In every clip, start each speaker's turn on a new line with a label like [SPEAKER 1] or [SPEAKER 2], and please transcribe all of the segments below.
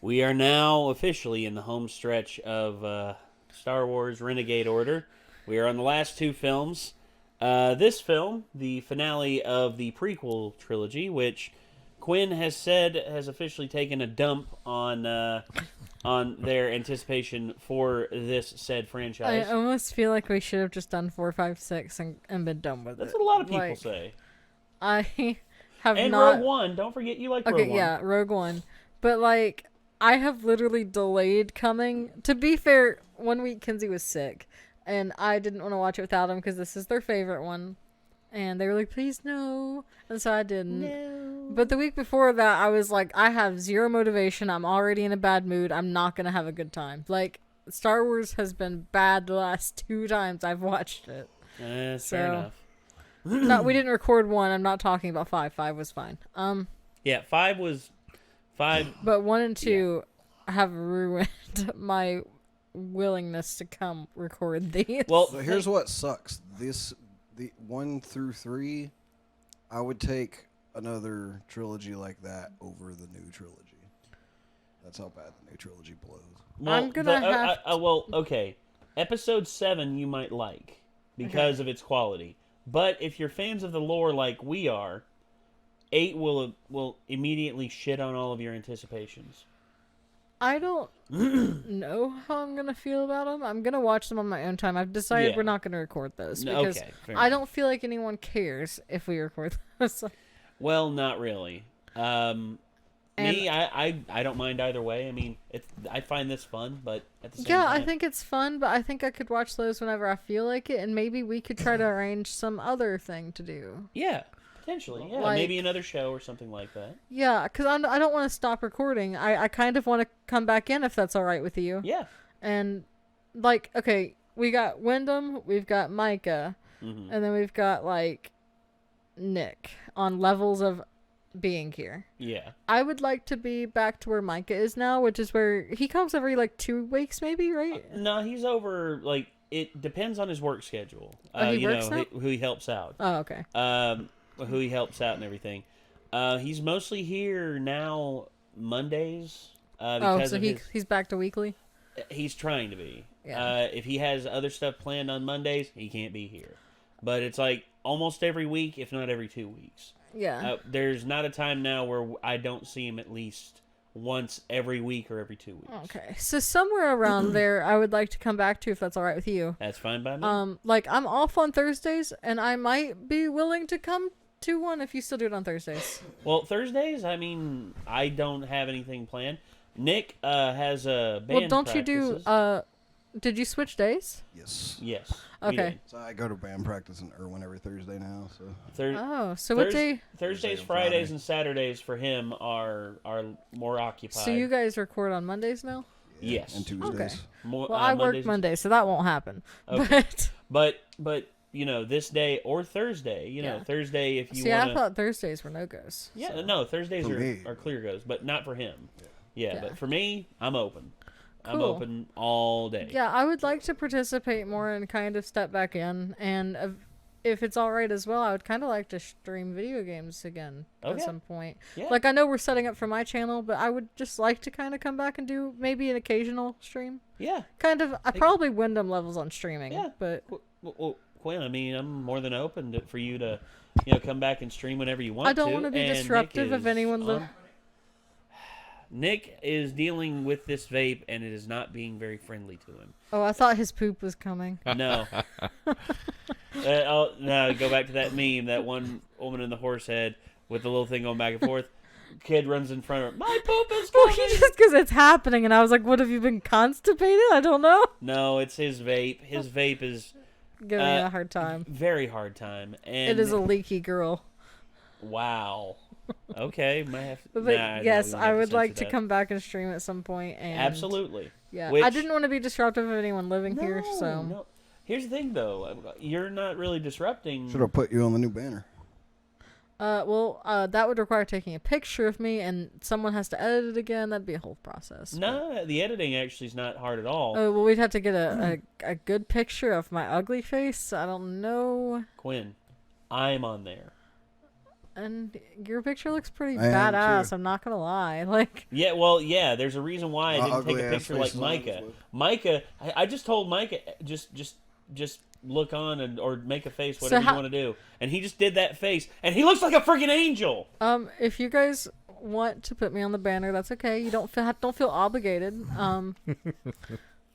[SPEAKER 1] We are now officially in the home stretch of Star Wars Renegade Order. We are on the last two films. This film, the finale of the prequel trilogy, which Quinn has said has officially taken a dump on their anticipation for this said franchise.
[SPEAKER 2] I almost feel like we should have just done 4, 5, 6 and been done with
[SPEAKER 1] That's
[SPEAKER 2] it.
[SPEAKER 1] what a lot of people say.
[SPEAKER 2] I have
[SPEAKER 1] and
[SPEAKER 2] not...
[SPEAKER 1] Rogue One. Don't forget you like Rogue
[SPEAKER 2] Okay,
[SPEAKER 1] One.
[SPEAKER 2] yeah, Rogue One. But, like, I have literally delayed coming. To be fair, 1 week Kinsey was sick. And I didn't want to watch it without him because this is their favorite one. And they were like, please no. And so I didn't.
[SPEAKER 1] No.
[SPEAKER 2] But the week before that, I was like, I have zero motivation. I'm already in a bad mood. I'm not going to have a good time. Like, Star Wars has been bad the last 2 times I've watched it.
[SPEAKER 1] Fair enough.
[SPEAKER 2] No, we didn't record 1. I'm not talking about 5. 5 was fine.
[SPEAKER 1] Yeah, 5 was... 5...
[SPEAKER 2] But 1 and 2 have ruined my willingness to come record these.
[SPEAKER 3] Well, so here's what sucks. The 1 through 3, I would take another trilogy like that over the new trilogy. That's how bad the new trilogy blows.
[SPEAKER 1] Well,
[SPEAKER 2] I'm gonna have.
[SPEAKER 1] Okay. Episode 7 you might like because of its quality, but if you're fans of the lore like we are, 8 will immediately shit on all of your anticipations.
[SPEAKER 2] I don't know how I'm going to feel about them. I'm going to watch them on my own time. I've decided we're not going to record those because I don't feel like anyone cares if we record those.
[SPEAKER 1] Well, not really. Me, I don't mind either way. I mean, I find this fun, but at the same time...
[SPEAKER 2] Yeah, I think it's fun, but I think I could watch those whenever I feel like it, and maybe we could try to arrange some other thing to do.
[SPEAKER 1] Yeah. Potentially, yeah.
[SPEAKER 2] Like,
[SPEAKER 1] maybe another show or something like that.
[SPEAKER 2] Yeah, because I don't want to stop recording. I kind of want to come back in if that's all right with you.
[SPEAKER 1] Yeah.
[SPEAKER 2] And, like, okay, we got Wyndham, we've got Micah, and then we've got, like, Nick on levels of being here.
[SPEAKER 1] Yeah.
[SPEAKER 2] I would like to be back to where Micah is now, which is where he comes every, like, 2 weeks maybe, right?
[SPEAKER 1] No, he's over, like, it depends on his work schedule.
[SPEAKER 2] He works now?
[SPEAKER 1] Who he helps out.
[SPEAKER 2] Oh, okay.
[SPEAKER 1] Who he helps out and everything. He's mostly here now Mondays.
[SPEAKER 2] So he's back to weekly?
[SPEAKER 1] He's trying to be.
[SPEAKER 2] Yeah.
[SPEAKER 1] If he has other stuff planned on Mondays, he can't be here. But it's like almost every week, if not every 2 weeks.
[SPEAKER 2] Yeah.
[SPEAKER 1] There's not a time now where I don't see him at least once every week or every 2 weeks.
[SPEAKER 2] Okay. So somewhere around there, I would like to come back to if that's all right with you.
[SPEAKER 1] That's fine by me.
[SPEAKER 2] Like I'm off on Thursdays, and I might be willing to come to one if you still do it on Thursdays.
[SPEAKER 1] Well, Thursdays, I mean, I don't have anything planned. Nick has a band.
[SPEAKER 2] Well, don't
[SPEAKER 1] practices.
[SPEAKER 2] you do? Did you switch days?
[SPEAKER 3] Yes.
[SPEAKER 1] Yes.
[SPEAKER 2] Okay.
[SPEAKER 3] So I go to band practice in Irwin every Thursday now.
[SPEAKER 2] So. So what day?
[SPEAKER 1] Thursdays, Fridays, and Saturdays for him are more occupied.
[SPEAKER 2] So you guys record on Mondays now?
[SPEAKER 3] Yeah,
[SPEAKER 1] Yes.
[SPEAKER 3] and Tuesdays.
[SPEAKER 2] Okay. Well, I work Monday, so that won't happen.
[SPEAKER 1] Okay. But you know, this day or Thursday, you know, Thursday if you want.
[SPEAKER 2] I thought Thursdays were no-goes.
[SPEAKER 1] Yeah,
[SPEAKER 2] so.
[SPEAKER 1] no, Thursdays are clear goes, but not for him. Yeah, but for me, I'm open.
[SPEAKER 2] Cool.
[SPEAKER 1] I'm open all day.
[SPEAKER 2] Yeah, I would like to participate more and kind of step back in. And if it's all right as well, I would kind of like to stream video games again at some point. Yeah. Like, I know we're setting up for my channel, but I would just like to kind of come back and do maybe an occasional stream.
[SPEAKER 1] Yeah.
[SPEAKER 2] Kind of. I probably Wyndham levels on streaming. Yeah. But
[SPEAKER 1] well, Quinn, I mean, I'm more than open for you to, come back and stream whenever you want to.
[SPEAKER 2] I don't want to be disruptive of anyone.
[SPEAKER 1] Nick is dealing with this vape, and it is not being very friendly to him.
[SPEAKER 2] Oh, I thought his poop was coming.
[SPEAKER 1] No. No, go back to that meme, that one woman in the horse head with the little thing going back and forth. Kid runs in front of her. My poop is coming!
[SPEAKER 2] Well, just because it's happening, and I was like, what, have you been constipated? I don't know.
[SPEAKER 1] No, it's his vape. His vape is...
[SPEAKER 2] Giving me a hard time.
[SPEAKER 1] Very hard time. And
[SPEAKER 2] it is a leaky girl.
[SPEAKER 1] Wow. Okay, might have to,
[SPEAKER 2] yes, I would like to come back and stream at some point. And
[SPEAKER 1] absolutely.
[SPEAKER 2] Yeah, I didn't want to be disruptive of anyone living here, so.
[SPEAKER 1] No. Here's the thing, though. You're not really disrupting.
[SPEAKER 3] Should have put you on the new banner.
[SPEAKER 2] That would require taking a picture of me, and someone has to edit it again. That'd be a whole process.
[SPEAKER 1] No, the editing actually is not hard at all.
[SPEAKER 2] Oh, well, we'd have to get a good picture of my ugly face. I don't know.
[SPEAKER 1] Quinn, I'm on there.
[SPEAKER 2] And your picture looks pretty
[SPEAKER 3] I am
[SPEAKER 2] badass.
[SPEAKER 3] too.
[SPEAKER 2] I'm not gonna lie. Like,
[SPEAKER 1] Yeah, well, yeah. There's a reason why I didn't take a
[SPEAKER 3] ugly-ass
[SPEAKER 1] picture like
[SPEAKER 3] faces on
[SPEAKER 1] Micah.
[SPEAKER 3] this one.
[SPEAKER 1] Micah, I just told Micah just look on and or make a face,
[SPEAKER 2] So
[SPEAKER 1] whatever you want to do, and he just did that face, and he looks like a freaking angel.
[SPEAKER 2] if you guys want to put me on the banner, that's okay. You don't feel obligated.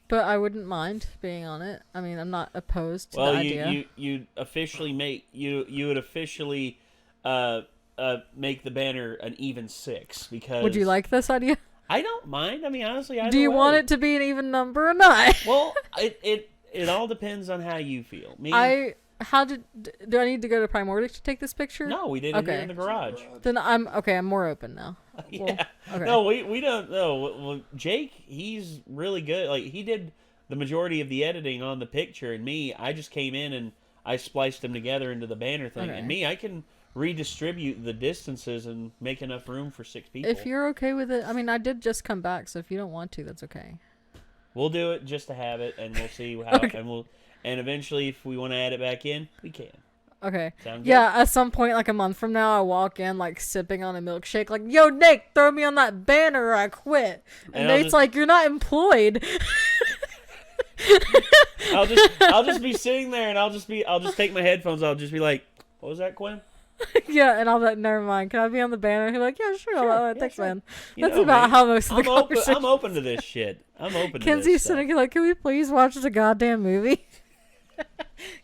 [SPEAKER 2] But I wouldn't mind being on it. I mean, I'm not opposed to the idea.
[SPEAKER 1] you officially you would officially make the banner an even 6 because.
[SPEAKER 2] Would you like this idea?
[SPEAKER 1] I don't mind. I mean, honestly,
[SPEAKER 2] Do you want it to be an even number or not?
[SPEAKER 1] Well, it all depends on how you feel. Me,
[SPEAKER 2] do I need to go to Primordic to take this picture?
[SPEAKER 1] no, we did it here in the garage.
[SPEAKER 2] Then I'm more open now.
[SPEAKER 1] Yeah.
[SPEAKER 2] Okay.
[SPEAKER 1] No, we don't know. Well, Jake, he's really good. Like, he did the majority of the editing on the picture, and me, I just came in and I spliced them together into the banner thing.
[SPEAKER 2] Okay.
[SPEAKER 1] And me, I can redistribute the distances and make enough room for 6 people.
[SPEAKER 2] If you're okay with it, I mean, I did just come back, so if you don't want to, that's okay.
[SPEAKER 1] We'll do it just to have it, and we'll see how.
[SPEAKER 2] Okay.
[SPEAKER 1] And eventually, if we want to add it back in, we can.
[SPEAKER 2] Okay.
[SPEAKER 1] Sound good?
[SPEAKER 2] Yeah, at some point, like a month from now, I walk in, like, sipping on a milkshake, like, yo, Nick, throw me on that banner or I quit. And Nate's like, you're not employed.
[SPEAKER 1] I'll just be sitting there, and I'll just take my headphones. I'll just be like, what was that, Quinn?
[SPEAKER 2] Yeah, and I'll be like, never mind. Can I be on the banner? He's like, yeah, sure. Thanks,
[SPEAKER 1] sure.
[SPEAKER 2] man.
[SPEAKER 1] You
[SPEAKER 2] That's
[SPEAKER 1] know
[SPEAKER 2] about
[SPEAKER 1] me.
[SPEAKER 2] how most of the conversation.
[SPEAKER 1] I'm open to this shit. I'm open to this
[SPEAKER 2] Kenzie's
[SPEAKER 1] stuff.
[SPEAKER 2] sitting here like, can we please watch the goddamn movie?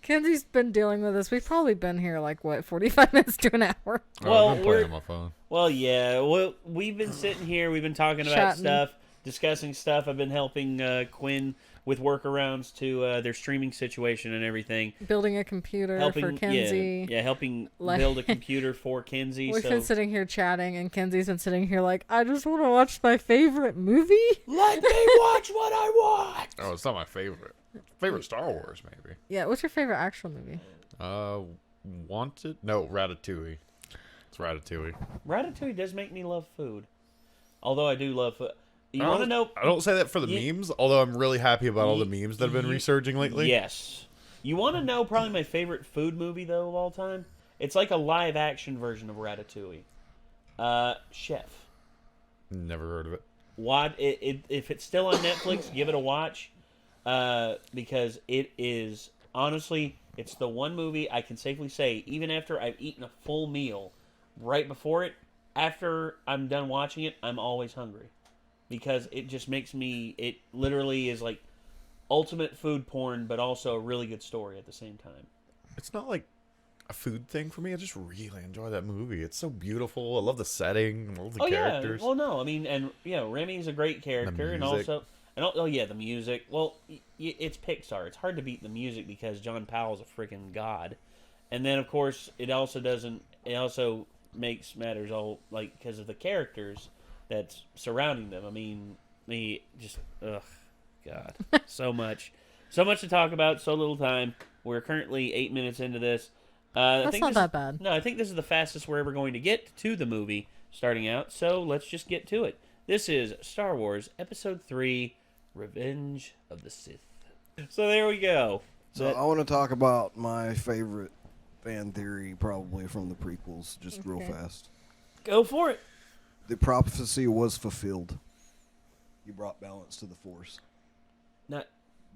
[SPEAKER 2] Kenzie's been dealing with this. We've probably been here like, what, 45 minutes to an hour?
[SPEAKER 1] Well,
[SPEAKER 4] I'm playing on my phone.
[SPEAKER 1] Well, yeah. Well, we've been sitting here. We've been talking about
[SPEAKER 2] Chatting.
[SPEAKER 1] stuff, discussing stuff. I've been helping Quinn with workarounds to their streaming situation and everything.
[SPEAKER 2] Building a computer for Kenzie.
[SPEAKER 1] Yeah, helping
[SPEAKER 2] Like-
[SPEAKER 1] build a computer for Kenzie.
[SPEAKER 2] We've
[SPEAKER 1] so
[SPEAKER 2] been sitting here chatting, and Kenzie's been sitting here like, I just want to watch my favorite movie.
[SPEAKER 1] let me watch what I want.
[SPEAKER 4] Oh, it's not my favorite. Favorite Star Wars, maybe.
[SPEAKER 2] Yeah, what's your favorite actual movie?
[SPEAKER 4] Wanted? No, Ratatouille. It's Ratatouille.
[SPEAKER 1] Ratatouille does make me love food. Although I do love food. You want to know?
[SPEAKER 4] I don't say that for the memes, although I'm really happy about all the memes that have been resurging lately.
[SPEAKER 1] Yes. You want to know probably my favorite food movie, though, of all time? It's like a live-action version of Ratatouille. Chef.
[SPEAKER 4] Never heard of it.
[SPEAKER 1] If it's still on Netflix, give it a watch. Because it is, honestly, it's the one movie I can safely say, even after I've eaten a full meal, right before it, after I'm done watching it, I'm always hungry. Because it just makes me, it literally is like ultimate food porn, but also a really good story at the same time.
[SPEAKER 4] It's not like a food thing for me. I just really enjoy that movie. It's so beautiful. I love the setting. I love the characters.
[SPEAKER 1] Yeah. Well, no, I mean, and Remy's a great character, and also, the music. Well, it's Pixar. It's hard to beat the music because John Powell's a freaking god. And then, of course, it also makes matters all like because of the characters that's surrounding them. I mean, God, so much to talk about, so little time. We're currently 8 minutes into this.
[SPEAKER 2] That's not that bad.
[SPEAKER 1] No, I think this is the fastest we're ever going to get to the movie starting out. So let's just get to it. This is Star Wars Episode 3, Revenge of the Sith. So there we go.
[SPEAKER 3] So I want to talk about my favorite fan theory, probably from the prequels, just real fast.
[SPEAKER 1] Go for it.
[SPEAKER 3] The prophecy was fulfilled. He brought balance to the Force.
[SPEAKER 1] Not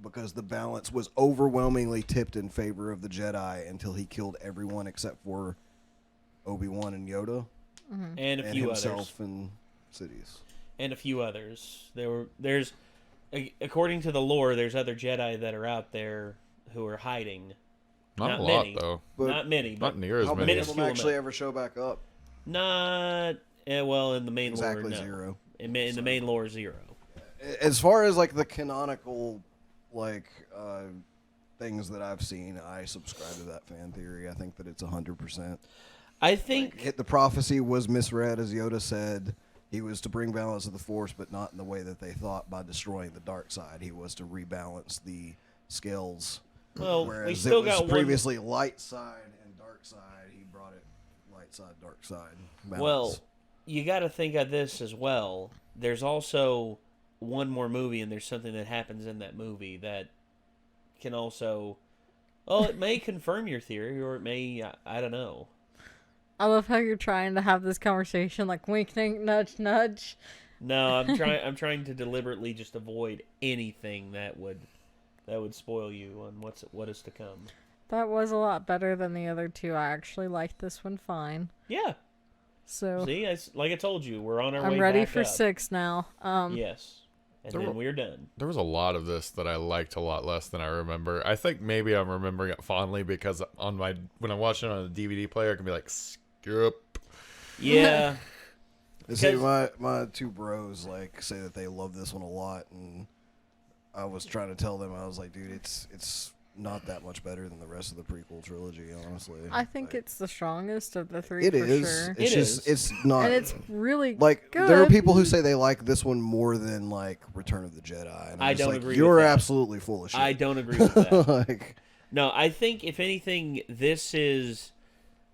[SPEAKER 3] because the balance was overwhelmingly tipped in favor of the Jedi until he killed everyone except for Obi-Wan and Yoda,
[SPEAKER 1] and a few
[SPEAKER 3] himself
[SPEAKER 1] others,
[SPEAKER 3] and Sidious,
[SPEAKER 1] and a few others. There's, according to the lore, there's other Jedi that are out there who are hiding.
[SPEAKER 4] Not a
[SPEAKER 1] many,
[SPEAKER 4] lot, though.
[SPEAKER 1] Not many. But
[SPEAKER 4] not near as
[SPEAKER 3] how
[SPEAKER 4] many.
[SPEAKER 3] many of them actually ever show back up?
[SPEAKER 1] Not well in the main
[SPEAKER 3] Exactly
[SPEAKER 1] lore. No.
[SPEAKER 3] zero.
[SPEAKER 1] In the main lore, 0.
[SPEAKER 3] As far as like the canonical things that I've seen, I subscribe to that fan theory. I think that it's 100%.
[SPEAKER 1] I think
[SPEAKER 3] the prophecy was misread, as Yoda said. He was to bring balance to the Force, but not in the way that they thought by destroying the dark side. He was to rebalance the scales.
[SPEAKER 1] Well,
[SPEAKER 3] whereas
[SPEAKER 1] we still
[SPEAKER 3] it was
[SPEAKER 1] got
[SPEAKER 3] previously light side and dark side. He brought it light side, dark side. Balance.
[SPEAKER 1] Well, you got to think of this as well. There's also one more movie, and there's something that happens in that movie that can also, well, it may confirm your theory, or it may, I don't know.
[SPEAKER 2] I love how you're trying to have this conversation, like wink, wink, nudge, nudge.
[SPEAKER 1] No, I'm trying to deliberately just avoid anything that would spoil you on what is to come.
[SPEAKER 2] That was a lot better than the other two. I actually liked this one fine.
[SPEAKER 1] Yeah.
[SPEAKER 2] So
[SPEAKER 1] see, like I told you, we're on our way.
[SPEAKER 2] I'm ready
[SPEAKER 1] back
[SPEAKER 2] for
[SPEAKER 1] up.
[SPEAKER 2] 6 now.
[SPEAKER 1] Yes. And then we're done.
[SPEAKER 4] There was a lot of this that I liked a lot less than I remember. I think maybe I'm remembering it fondly because when I watch it on a DVD player, I can be like, skip.
[SPEAKER 1] Yeah.
[SPEAKER 3] See, my two bros like say that they love this one a lot, and I was trying to tell them, I was like, dude, it's not that much better than the rest of the prequel trilogy, honestly.
[SPEAKER 2] I think it's the strongest of the 3
[SPEAKER 3] it
[SPEAKER 2] for
[SPEAKER 3] is.
[SPEAKER 2] sure.
[SPEAKER 3] It's not.
[SPEAKER 2] And it's really
[SPEAKER 3] like
[SPEAKER 2] good.
[SPEAKER 3] there are people who say they like this one more than like Return of the Jedi. And
[SPEAKER 1] I
[SPEAKER 3] I'm just
[SPEAKER 1] don't
[SPEAKER 3] like,
[SPEAKER 1] agree with
[SPEAKER 3] you're
[SPEAKER 1] that.
[SPEAKER 3] absolutely full of shit.
[SPEAKER 1] I don't agree with that.
[SPEAKER 3] like
[SPEAKER 1] No, I think if anything, this is.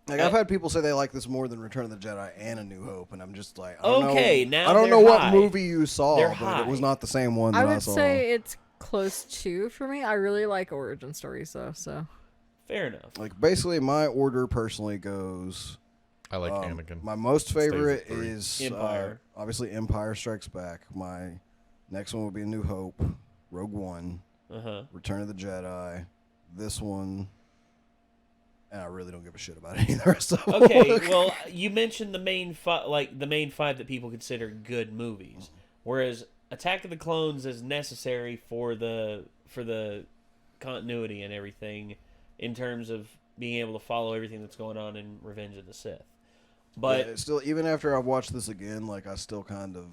[SPEAKER 3] I've had people say they like this more than Return of the Jedi and A New Hope, and I'm just like, I
[SPEAKER 1] now
[SPEAKER 3] don't
[SPEAKER 1] they're
[SPEAKER 3] know what
[SPEAKER 1] high.
[SPEAKER 3] movie you saw,
[SPEAKER 1] They're
[SPEAKER 3] but
[SPEAKER 1] high.
[SPEAKER 3] it was not the same one that
[SPEAKER 2] I
[SPEAKER 3] I
[SPEAKER 2] would
[SPEAKER 3] saw.
[SPEAKER 2] say it's close to for me. I really like origin stories though, so.
[SPEAKER 1] Fair enough.
[SPEAKER 3] Like basically, my order personally goes.
[SPEAKER 4] I like Anakin.
[SPEAKER 3] My most favorite
[SPEAKER 4] Stays at 3.
[SPEAKER 3] is
[SPEAKER 1] Empire.
[SPEAKER 3] obviously Empire Strikes Back. My next one would be A New Hope, Rogue One, Return of the Jedi, this one, and I really don't give a shit about any of the rest of them.
[SPEAKER 1] Okay, well, you mentioned the main five that people consider good movies, whereas Attack of the Clones is necessary for the continuity and everything in terms of being able to follow everything that's going on in Revenge of the Sith. But
[SPEAKER 3] yeah, still, even after I've watched this again, like I still kind of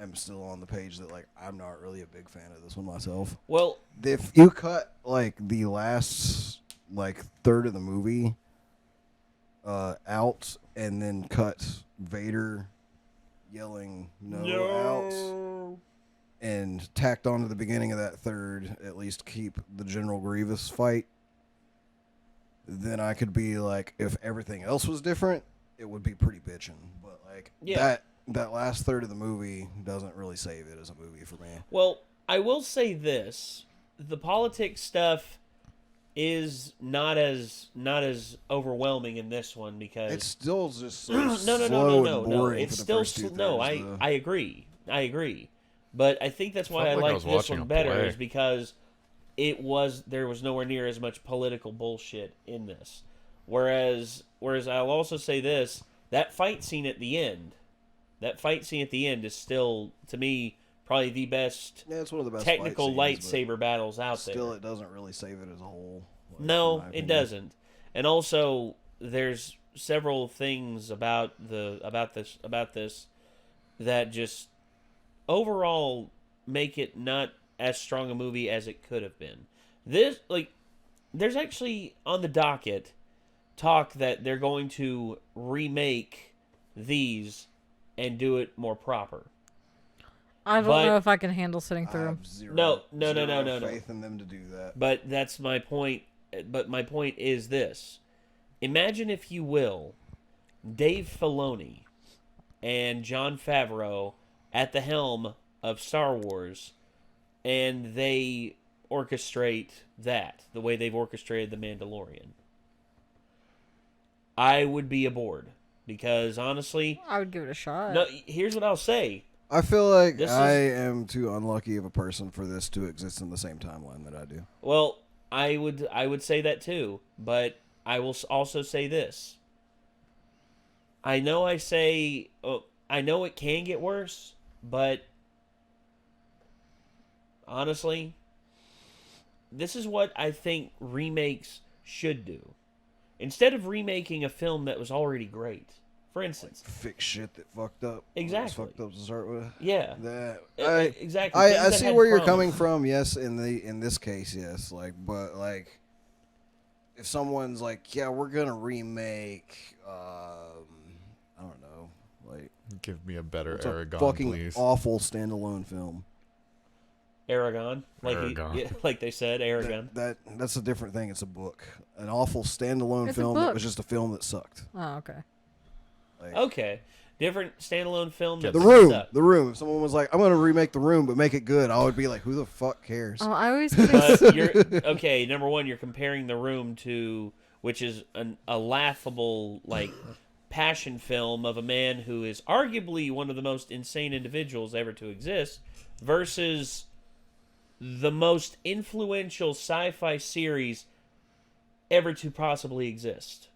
[SPEAKER 3] am still on the page that like I'm not really a big fan of this one myself.
[SPEAKER 1] well,
[SPEAKER 3] If you cut like the last like third of the movie out and then cut Vader yelling no out and tacked onto the beginning of that third, at least keep the General Grievous fight, then I could be like, if everything else was different, it would be pretty bitchin'. But like that last third of the movie doesn't really save it as a movie for me.
[SPEAKER 1] Well, I will say this: the politics stuff is not as overwhelming in this one because
[SPEAKER 3] It's still just so
[SPEAKER 1] no.
[SPEAKER 3] slow and boring
[SPEAKER 1] It's
[SPEAKER 3] for the
[SPEAKER 1] still
[SPEAKER 3] first two
[SPEAKER 1] no.
[SPEAKER 3] thirds,
[SPEAKER 1] I agree. But I think that's why I
[SPEAKER 4] Felt like I
[SPEAKER 1] like
[SPEAKER 4] was
[SPEAKER 1] this
[SPEAKER 4] watching
[SPEAKER 1] one
[SPEAKER 4] a
[SPEAKER 1] better
[SPEAKER 4] play.
[SPEAKER 1] is because there was nowhere near as much political bullshit in this. Whereas I'll also say this, that fight scene at the end is still, to me, probably the best
[SPEAKER 3] Yeah, it's one of the best
[SPEAKER 1] technical
[SPEAKER 3] fight scenes,
[SPEAKER 1] lightsaber battles out
[SPEAKER 3] but
[SPEAKER 1] there.
[SPEAKER 3] Still, it doesn't really save it as a whole. Like, in
[SPEAKER 1] No,
[SPEAKER 3] my
[SPEAKER 1] it
[SPEAKER 3] opinion.
[SPEAKER 1] doesn't. And also, there's several things about this that just overall make it not as strong a movie as it could have been. There's actually on the docket talk that they're going to remake these and do it more proper.
[SPEAKER 2] I don't know if I can handle sitting
[SPEAKER 3] I
[SPEAKER 2] through them.
[SPEAKER 3] have zero
[SPEAKER 1] No.
[SPEAKER 3] faith in them to do that.
[SPEAKER 1] But that's my point. But my point is this. Imagine, if you will, Dave Filoni and Jon Favreau at the helm of Star Wars, and they orchestrate that the way they've orchestrated The Mandalorian. I would be aboard because, honestly,
[SPEAKER 2] I would give it a shot.
[SPEAKER 1] no. Here's what I'll say.
[SPEAKER 3] I feel like
[SPEAKER 1] This
[SPEAKER 3] I
[SPEAKER 1] is-
[SPEAKER 3] am too unlucky of a person for this to exist in the same timeline that I do.
[SPEAKER 1] Well, I would say that too, but I will also say this. I know it can get worse, but honestly, this is what I think remakes should do. Instead of remaking a film that was already great, for instance,
[SPEAKER 3] Fix shit that fucked up.
[SPEAKER 1] Exactly.
[SPEAKER 3] It's fucked up to start with.
[SPEAKER 1] yeah,
[SPEAKER 3] That
[SPEAKER 1] exactly.
[SPEAKER 3] I
[SPEAKER 1] Things that
[SPEAKER 3] see
[SPEAKER 1] had
[SPEAKER 3] where you're
[SPEAKER 1] promise.
[SPEAKER 3] coming from. Yes, in this case, yes. Like, but like, if someone's like, yeah, we're gonna remake, I don't know, like,
[SPEAKER 4] Give me a better
[SPEAKER 3] what's
[SPEAKER 4] Aragon,
[SPEAKER 3] a fucking
[SPEAKER 4] please.
[SPEAKER 3] awful standalone film.
[SPEAKER 1] Aragon,
[SPEAKER 4] Aragon.
[SPEAKER 1] like they said, Aragon.
[SPEAKER 3] That's a different thing. It's a book. An awful standalone
[SPEAKER 2] It's a
[SPEAKER 3] film that
[SPEAKER 2] book.
[SPEAKER 3] was just a film that sucked.
[SPEAKER 2] Oh, okay.
[SPEAKER 3] Like,
[SPEAKER 1] Okay, different standalone film.
[SPEAKER 4] Yeah,
[SPEAKER 1] that
[SPEAKER 3] The Room.
[SPEAKER 1] sucked.
[SPEAKER 3] The Room. If someone was like, I'm gonna remake The Room but make it good, I would be like, who the fuck cares?
[SPEAKER 2] Oh, I always
[SPEAKER 1] But you're okay. Number one, you're comparing The Room to which is a laughable, like, passion film of a man who is arguably one of the most insane individuals ever to exist, versus the most influential sci-fi series ever to possibly exist.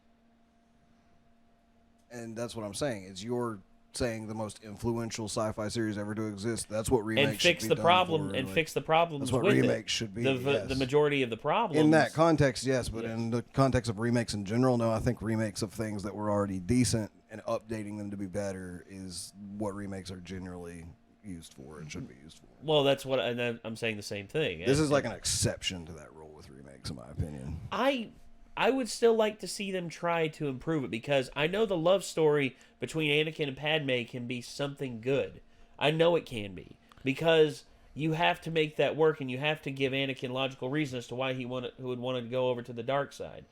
[SPEAKER 3] And that's what I'm saying. Is you're saying the most influential sci-fi series ever to exist. That's what remakes
[SPEAKER 1] and fix
[SPEAKER 3] should be
[SPEAKER 1] the
[SPEAKER 3] done
[SPEAKER 1] problem
[SPEAKER 3] for,
[SPEAKER 1] and
[SPEAKER 3] like,
[SPEAKER 1] fix the problems.
[SPEAKER 3] That's what
[SPEAKER 1] with
[SPEAKER 3] remakes
[SPEAKER 1] it.
[SPEAKER 3] should be.
[SPEAKER 1] The majority of the problems
[SPEAKER 3] in that context, yes, but in the context of remakes in general, no. I think remakes of things that were already decent and updating them to be better is what remakes are generally used for and should be used for.
[SPEAKER 1] Well, that's what I'm saying. The same thing.
[SPEAKER 3] This is like an exception to that rule with remakes, in my opinion.
[SPEAKER 1] I would still like to see them try to improve it, because I know the love story between Anakin and Padme can be something good. I know it can be, because you have to make that work, and you have to give Anakin logical reason as to why he would want to go over to the dark side.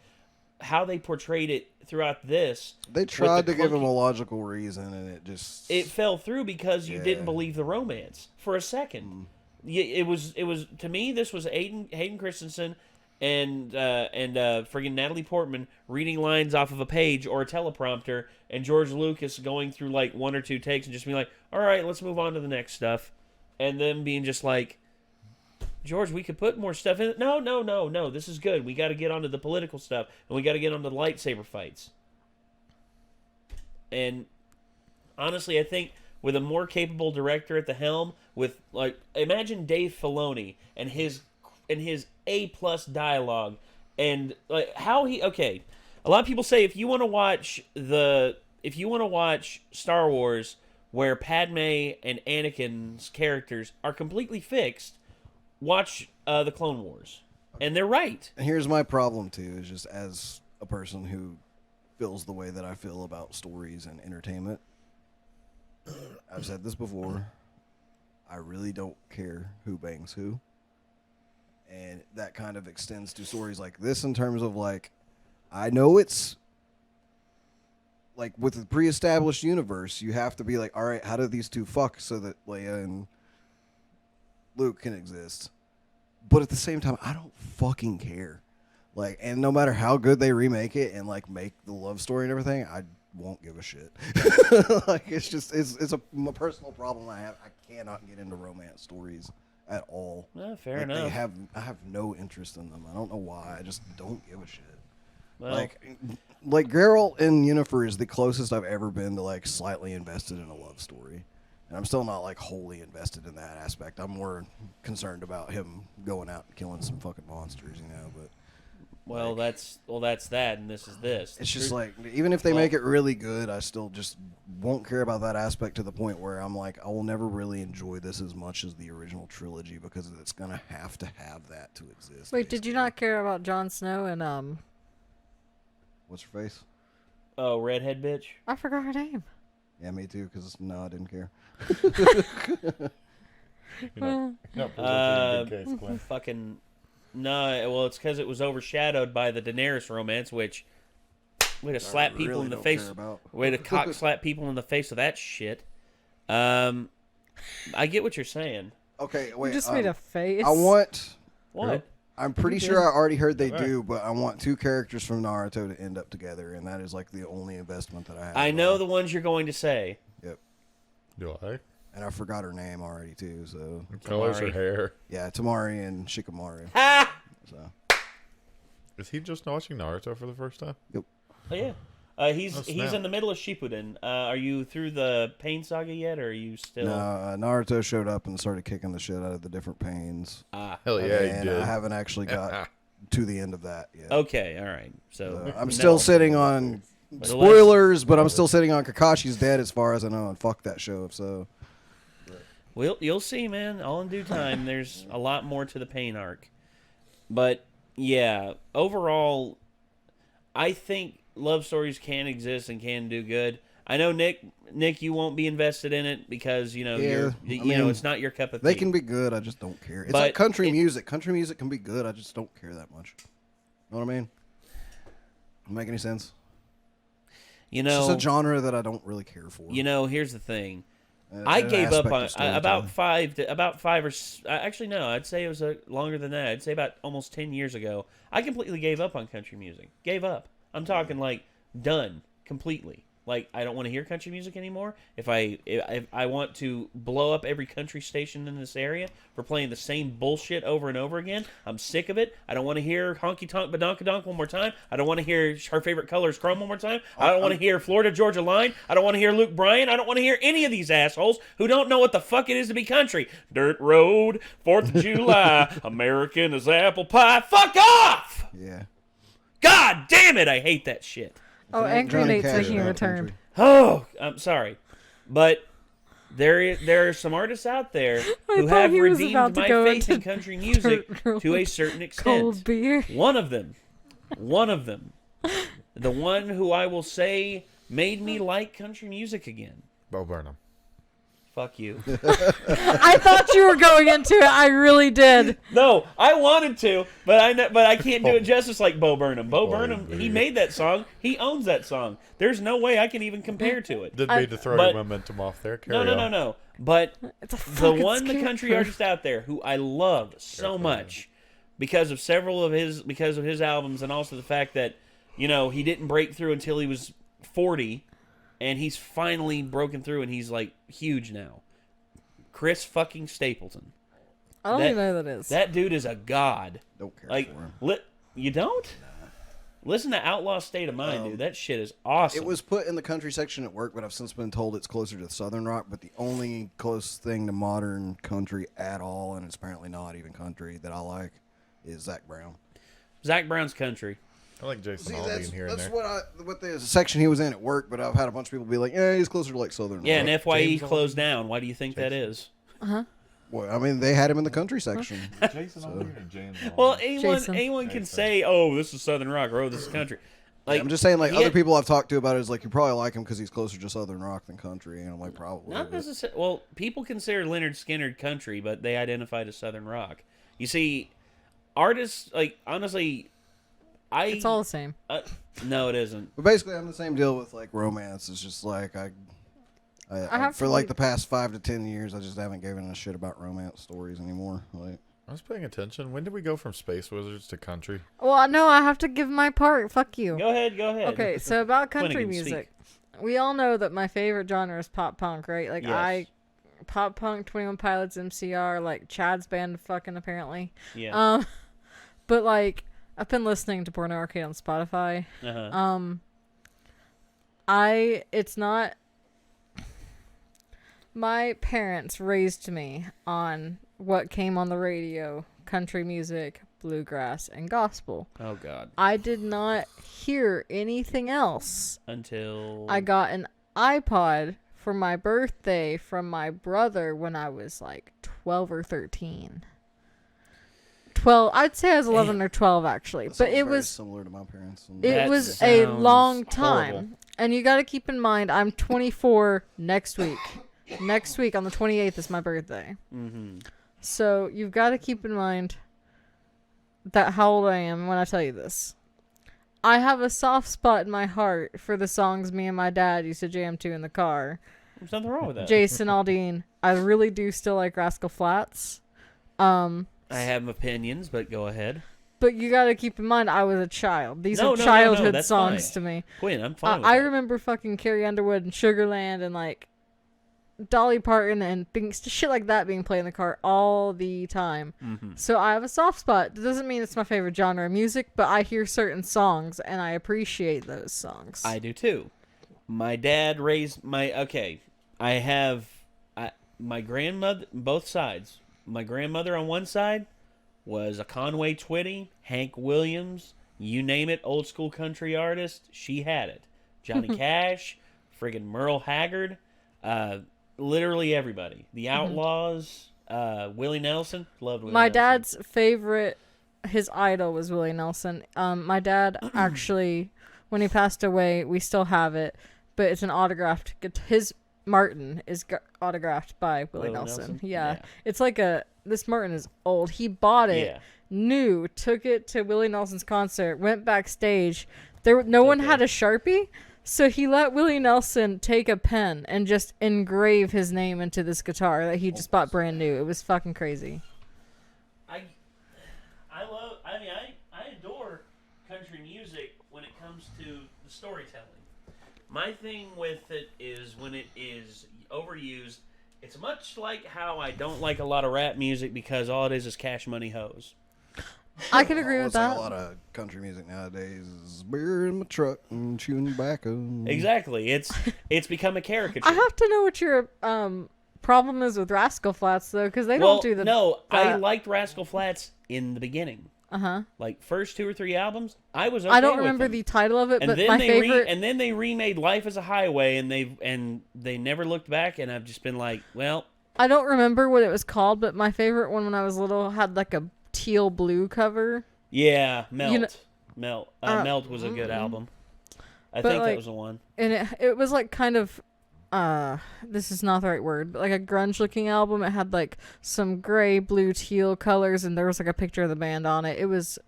[SPEAKER 1] How they portrayed it throughout this,
[SPEAKER 3] they tried to give him a logical reason, and it
[SPEAKER 1] fell through because you didn't believe the romance for a second. It was to me, this was Hayden Christensen and friggin' Natalie Portman reading lines off of a page or a teleprompter, and George Lucas going through like one or two takes and just being like, all right, let's move on to the next stuff, and then being just like, George, we could put more stuff in it. No, this is good. We got to get onto the political stuff, and we got to get onto the lightsaber fights. And honestly, I think with a more capable director at the helm, with like, imagine Dave Filoni and his A+ dialogue, and like how he a lot of people say if you want to watch Star Wars where Padme and Anakin's characters are completely fixed, watch the Clone Wars. And they're right.
[SPEAKER 3] And here's my problem too, is just as a person who feels the way that I feel about stories and entertainment. I've said this before. I really don't care who bangs who. And that kind of extends to stories like this in terms of, like, I know it's, like, with the pre-established universe, you have to be like, all right, how do these two fuck so that Leia and Luke can exist? But at the same time, I don't fucking care. Like, and no matter how good they remake it and, like, make the love story and everything, I won't give a shit. Like, it's just, it's a personal problem I have. I cannot get into romance stories at all.
[SPEAKER 1] Fair enough.
[SPEAKER 3] I have no interest in them. I don't know why. I just don't give a shit.
[SPEAKER 1] Well,
[SPEAKER 3] like Geralt in Yennefer is the closest I've ever been to, like, slightly invested in a love story. And I'm still not, like, wholly invested in that aspect. I'm more concerned about him going out and killing some fucking monsters, you know, but
[SPEAKER 1] that's that, and this is this.
[SPEAKER 3] It's just like, even if they make it really good, I still just won't care about that aspect to the point where I'm like, I will never really enjoy this as much as the original trilogy because it's gonna have to have that to exist.
[SPEAKER 2] Wait, did you not care about Jon Snow and
[SPEAKER 3] What's her face?
[SPEAKER 1] Oh, redhead bitch.
[SPEAKER 2] I forgot her name.
[SPEAKER 3] Yeah, me too. Because no, I didn't care.
[SPEAKER 1] Fucking no. Well, it's because it was overshadowed by the Daenerys romance, which way to slap people
[SPEAKER 3] really
[SPEAKER 1] in the
[SPEAKER 3] don't
[SPEAKER 1] face.
[SPEAKER 3] care about.
[SPEAKER 1] Way to cock slap people in the face with that shit. I get what you're saying.
[SPEAKER 3] Okay, wait.
[SPEAKER 2] You just made a face.
[SPEAKER 3] I want.
[SPEAKER 1] What?
[SPEAKER 3] I'm pretty sure I already heard they do, but I want two characters from Naruto to end up together, and that is like the only investment that I have.
[SPEAKER 1] I know the ones you're going to say.
[SPEAKER 3] Yep.
[SPEAKER 4] Do I?
[SPEAKER 3] And I forgot her name already too. So
[SPEAKER 4] Colors her hair.
[SPEAKER 3] Yeah, Tamari and Shikamaru.
[SPEAKER 1] Ha!
[SPEAKER 3] So.
[SPEAKER 4] Is he just watching Naruto for the first time?
[SPEAKER 3] Yep.
[SPEAKER 1] Oh yeah. He's in the middle of Shippuden. Are you through the Pain Saga yet, or are you still?
[SPEAKER 3] No, Naruto showed up and started kicking the shit out of the different pains.
[SPEAKER 4] Hell yeah, he did.
[SPEAKER 3] I haven't actually got to the end of that yet.
[SPEAKER 1] Okay, all right. So
[SPEAKER 3] I'm still sitting on spoilers, but I'm still sitting on Kakashi's dead as far as I know, and fuck that show. So
[SPEAKER 1] you'll see, man. All in due time. There's a lot more to the Pain arc, but yeah, overall, I think love stories can exist and can do good. I know Nick, you won't be invested in it because it's not your cup of tea.
[SPEAKER 3] They can be good. I just don't care. It's like country music. Country music can be good. I just don't care that much. Know what I mean? Make any sense? It's just a genre that I don't really care for.
[SPEAKER 1] Here's the thing. I gave up on about five or actually no, I'd say it was longer than that. I'd say about almost 10 years ago. I completely gave up on country music. Gave up. I'm talking like done completely. Like, I don't want to hear country music anymore. If I want to blow up every country station in this area for playing the same bullshit over and over again, I'm sick of it. I don't want to hear Honky Tonk Badonkadonk one more time. I don't want to hear Her Favorite Color is Chrome one more time. I don't want to hear Florida Georgia Line. I don't want to hear Luke Bryan. I don't want to hear any of these assholes who don't know what the fuck it is to be country. Dirt Road, 4th of July, American is apple pie. Fuck off!
[SPEAKER 3] Yeah.
[SPEAKER 1] God damn it, I hate that shit.
[SPEAKER 2] Oh, Angry Nate's making a return.
[SPEAKER 1] Oh, I'm sorry. But there are some artists out there who have redeemed my faith in country music to a certain extent.
[SPEAKER 2] Cold beer.
[SPEAKER 1] One of them, the one who I will say made me like country music again.
[SPEAKER 4] Bo Burnham.
[SPEAKER 1] Fuck you.
[SPEAKER 2] I thought you were going into it. I really did.
[SPEAKER 1] No, I wanted to, but I can't do it justice like Bo Burnham. Bo Burnham, he made that song. He owns that song. There's no way I can even compare to it.
[SPEAKER 4] Didn't mean to throw your momentum off there.
[SPEAKER 1] No. But the country
[SPEAKER 2] scarecrow.
[SPEAKER 1] artist out there who I love so much because of his albums, and also the fact that, you know, he didn't break through until he was 40. And he's finally broken through, and he's, like, huge now. Chris fucking Stapleton.
[SPEAKER 2] I don't even know who that is.
[SPEAKER 1] That dude is a god.
[SPEAKER 3] Don't care
[SPEAKER 1] like,
[SPEAKER 3] for him.
[SPEAKER 1] You don't? Nah. Listen to Outlaw State of Mind, dude. That shit is awesome.
[SPEAKER 3] It was put in the country section at work, but I've since been told it's closer to Southern rock. But the only close thing to modern country at all, and it's apparently not even country, that I like, is Zach Brown.
[SPEAKER 1] Zach Brown's country.
[SPEAKER 4] I like Jason Aldean here and there.
[SPEAKER 3] That's what the section he was in at work, but I've had a bunch of people be like, yeah, he's closer to like Southern.
[SPEAKER 1] Yeah,
[SPEAKER 3] rock.
[SPEAKER 1] and FYE closed down. Why do you think that is?
[SPEAKER 2] Uh-huh.
[SPEAKER 3] Well, I mean, they had him in the country section.
[SPEAKER 5] Jason Aldean or James Aldean?
[SPEAKER 1] Well, anyone can say, oh, this is Southern rock, or oh, this is country. Like,
[SPEAKER 3] Yeah, I'm just saying, like, other people I've talked to about it is like, you probably like him because he's closer to Southern rock than country, and I'm like, probably.
[SPEAKER 1] Not necessarily. Well, people consider Leonard Skinner country, but they identified as Southern rock. You see, artists, like, honestly,
[SPEAKER 2] it's all the same.
[SPEAKER 1] No, it isn't.
[SPEAKER 3] But basically, I'm the same deal with like romance. It's just like I for like the past 5 to 10 years, I just haven't given a shit about romance stories anymore. Like,
[SPEAKER 4] I was paying attention. When did we go from Space Wizards to country?
[SPEAKER 2] Well, no, I have to give my part. Fuck you.
[SPEAKER 1] Go ahead.
[SPEAKER 2] Okay, so about country
[SPEAKER 1] Quinn,
[SPEAKER 2] music. We all know that my favorite genre is pop punk, right? Like,
[SPEAKER 1] yes.
[SPEAKER 2] Pop punk, 21 Pilots, MCR, like Chad's band fucking apparently.
[SPEAKER 1] Yeah.
[SPEAKER 2] But like, I've been listening to Porno Arcade on Spotify.
[SPEAKER 1] Uh-huh.
[SPEAKER 2] It's not... My parents raised me on what came on the radio, country music, bluegrass, and gospel.
[SPEAKER 1] Oh, God.
[SPEAKER 2] I did not hear anything else
[SPEAKER 1] Until...
[SPEAKER 2] I got an iPod for my birthday from my brother when I was like 12 or 13. 12, I'd say I was 11 or 12 actually, but it was
[SPEAKER 3] similar to my parents.
[SPEAKER 2] It was a long time, horrible. And you got to keep in mind I'm 24 next week. Next week on the 28th is my birthday.
[SPEAKER 1] Mm-hmm.
[SPEAKER 2] So you've got to keep in mind that how old I am when I tell you this. I have a soft spot in my heart for the songs me and my dad used to jam to in the car.
[SPEAKER 1] There's nothing wrong with that.
[SPEAKER 2] Jason Aldean. I really do still like Rascal Flatts.
[SPEAKER 1] I have opinions, but go ahead.
[SPEAKER 2] But you got to keep in mind, I was a child. These are childhood songs to me.
[SPEAKER 1] Quinn, I'm fine with
[SPEAKER 2] I
[SPEAKER 1] that.
[SPEAKER 2] remember fucking Carrie Underwood and Sugarland and like Dolly Parton and things, shit like that being played in the car all the time.
[SPEAKER 1] Mm-hmm.
[SPEAKER 2] So I have a soft spot. That doesn't mean it's my favorite genre of music, but I hear certain songs and I appreciate those songs.
[SPEAKER 1] I do too. My dad raised my... Okay, my grandmother, both sides. My grandmother on one side was a Conway Twitty, Hank Williams, you name it, old school country artist, she had it. Johnny Cash, friggin' Merle Haggard, literally everybody. The Outlaws, Willie Nelson, loved Willie Nelson.
[SPEAKER 2] My dad's favorite, his idol was Willie Nelson. My dad actually, when he passed away, we still have it, but it's an autographed, his Martin is autographed by Willie Nelson. Yeah. It's like this Martin is old. He bought it, new, took it to Willie Nelson's concert, went backstage. No one had a Sharpie, so he let Willie Nelson take a pen and just engrave his name into this guitar that he just bought brand new. It was fucking crazy.
[SPEAKER 1] I adore country music when it comes comes to the storytelling, my thing with it is when it is overused, it's much like how I don't like a lot of rap music because all it is cash money hoes.
[SPEAKER 2] I can agree with that.
[SPEAKER 3] Like a lot of country music nowadays is beer in my truck and chewing tobacco.
[SPEAKER 1] Exactly. It's become a caricature.
[SPEAKER 2] I have to know what your problem is with Rascal Flatts, though, because they don't do the...
[SPEAKER 1] No, I liked Rascal Flatts in the beginning.
[SPEAKER 2] Uh-huh.
[SPEAKER 1] Like, first 2 or 3 albums, I was okay
[SPEAKER 2] I don't
[SPEAKER 1] with
[SPEAKER 2] remember
[SPEAKER 1] them.
[SPEAKER 2] the title of it,
[SPEAKER 1] And
[SPEAKER 2] but
[SPEAKER 1] then
[SPEAKER 2] my favorite...
[SPEAKER 1] and then they remade Life as a Highway, and they never looked back, and I've just been like, well...
[SPEAKER 2] I don't remember what it was called, but my favorite one when I was little had like a teal blue cover.
[SPEAKER 1] Yeah, Melt.
[SPEAKER 2] You know,
[SPEAKER 1] Melt was a good album. I think that was the one.
[SPEAKER 2] And it was like kind of... this is not the right word, but like a grunge looking album. It had like some gray, blue, teal colors, and there was like a picture of the band on it. It was,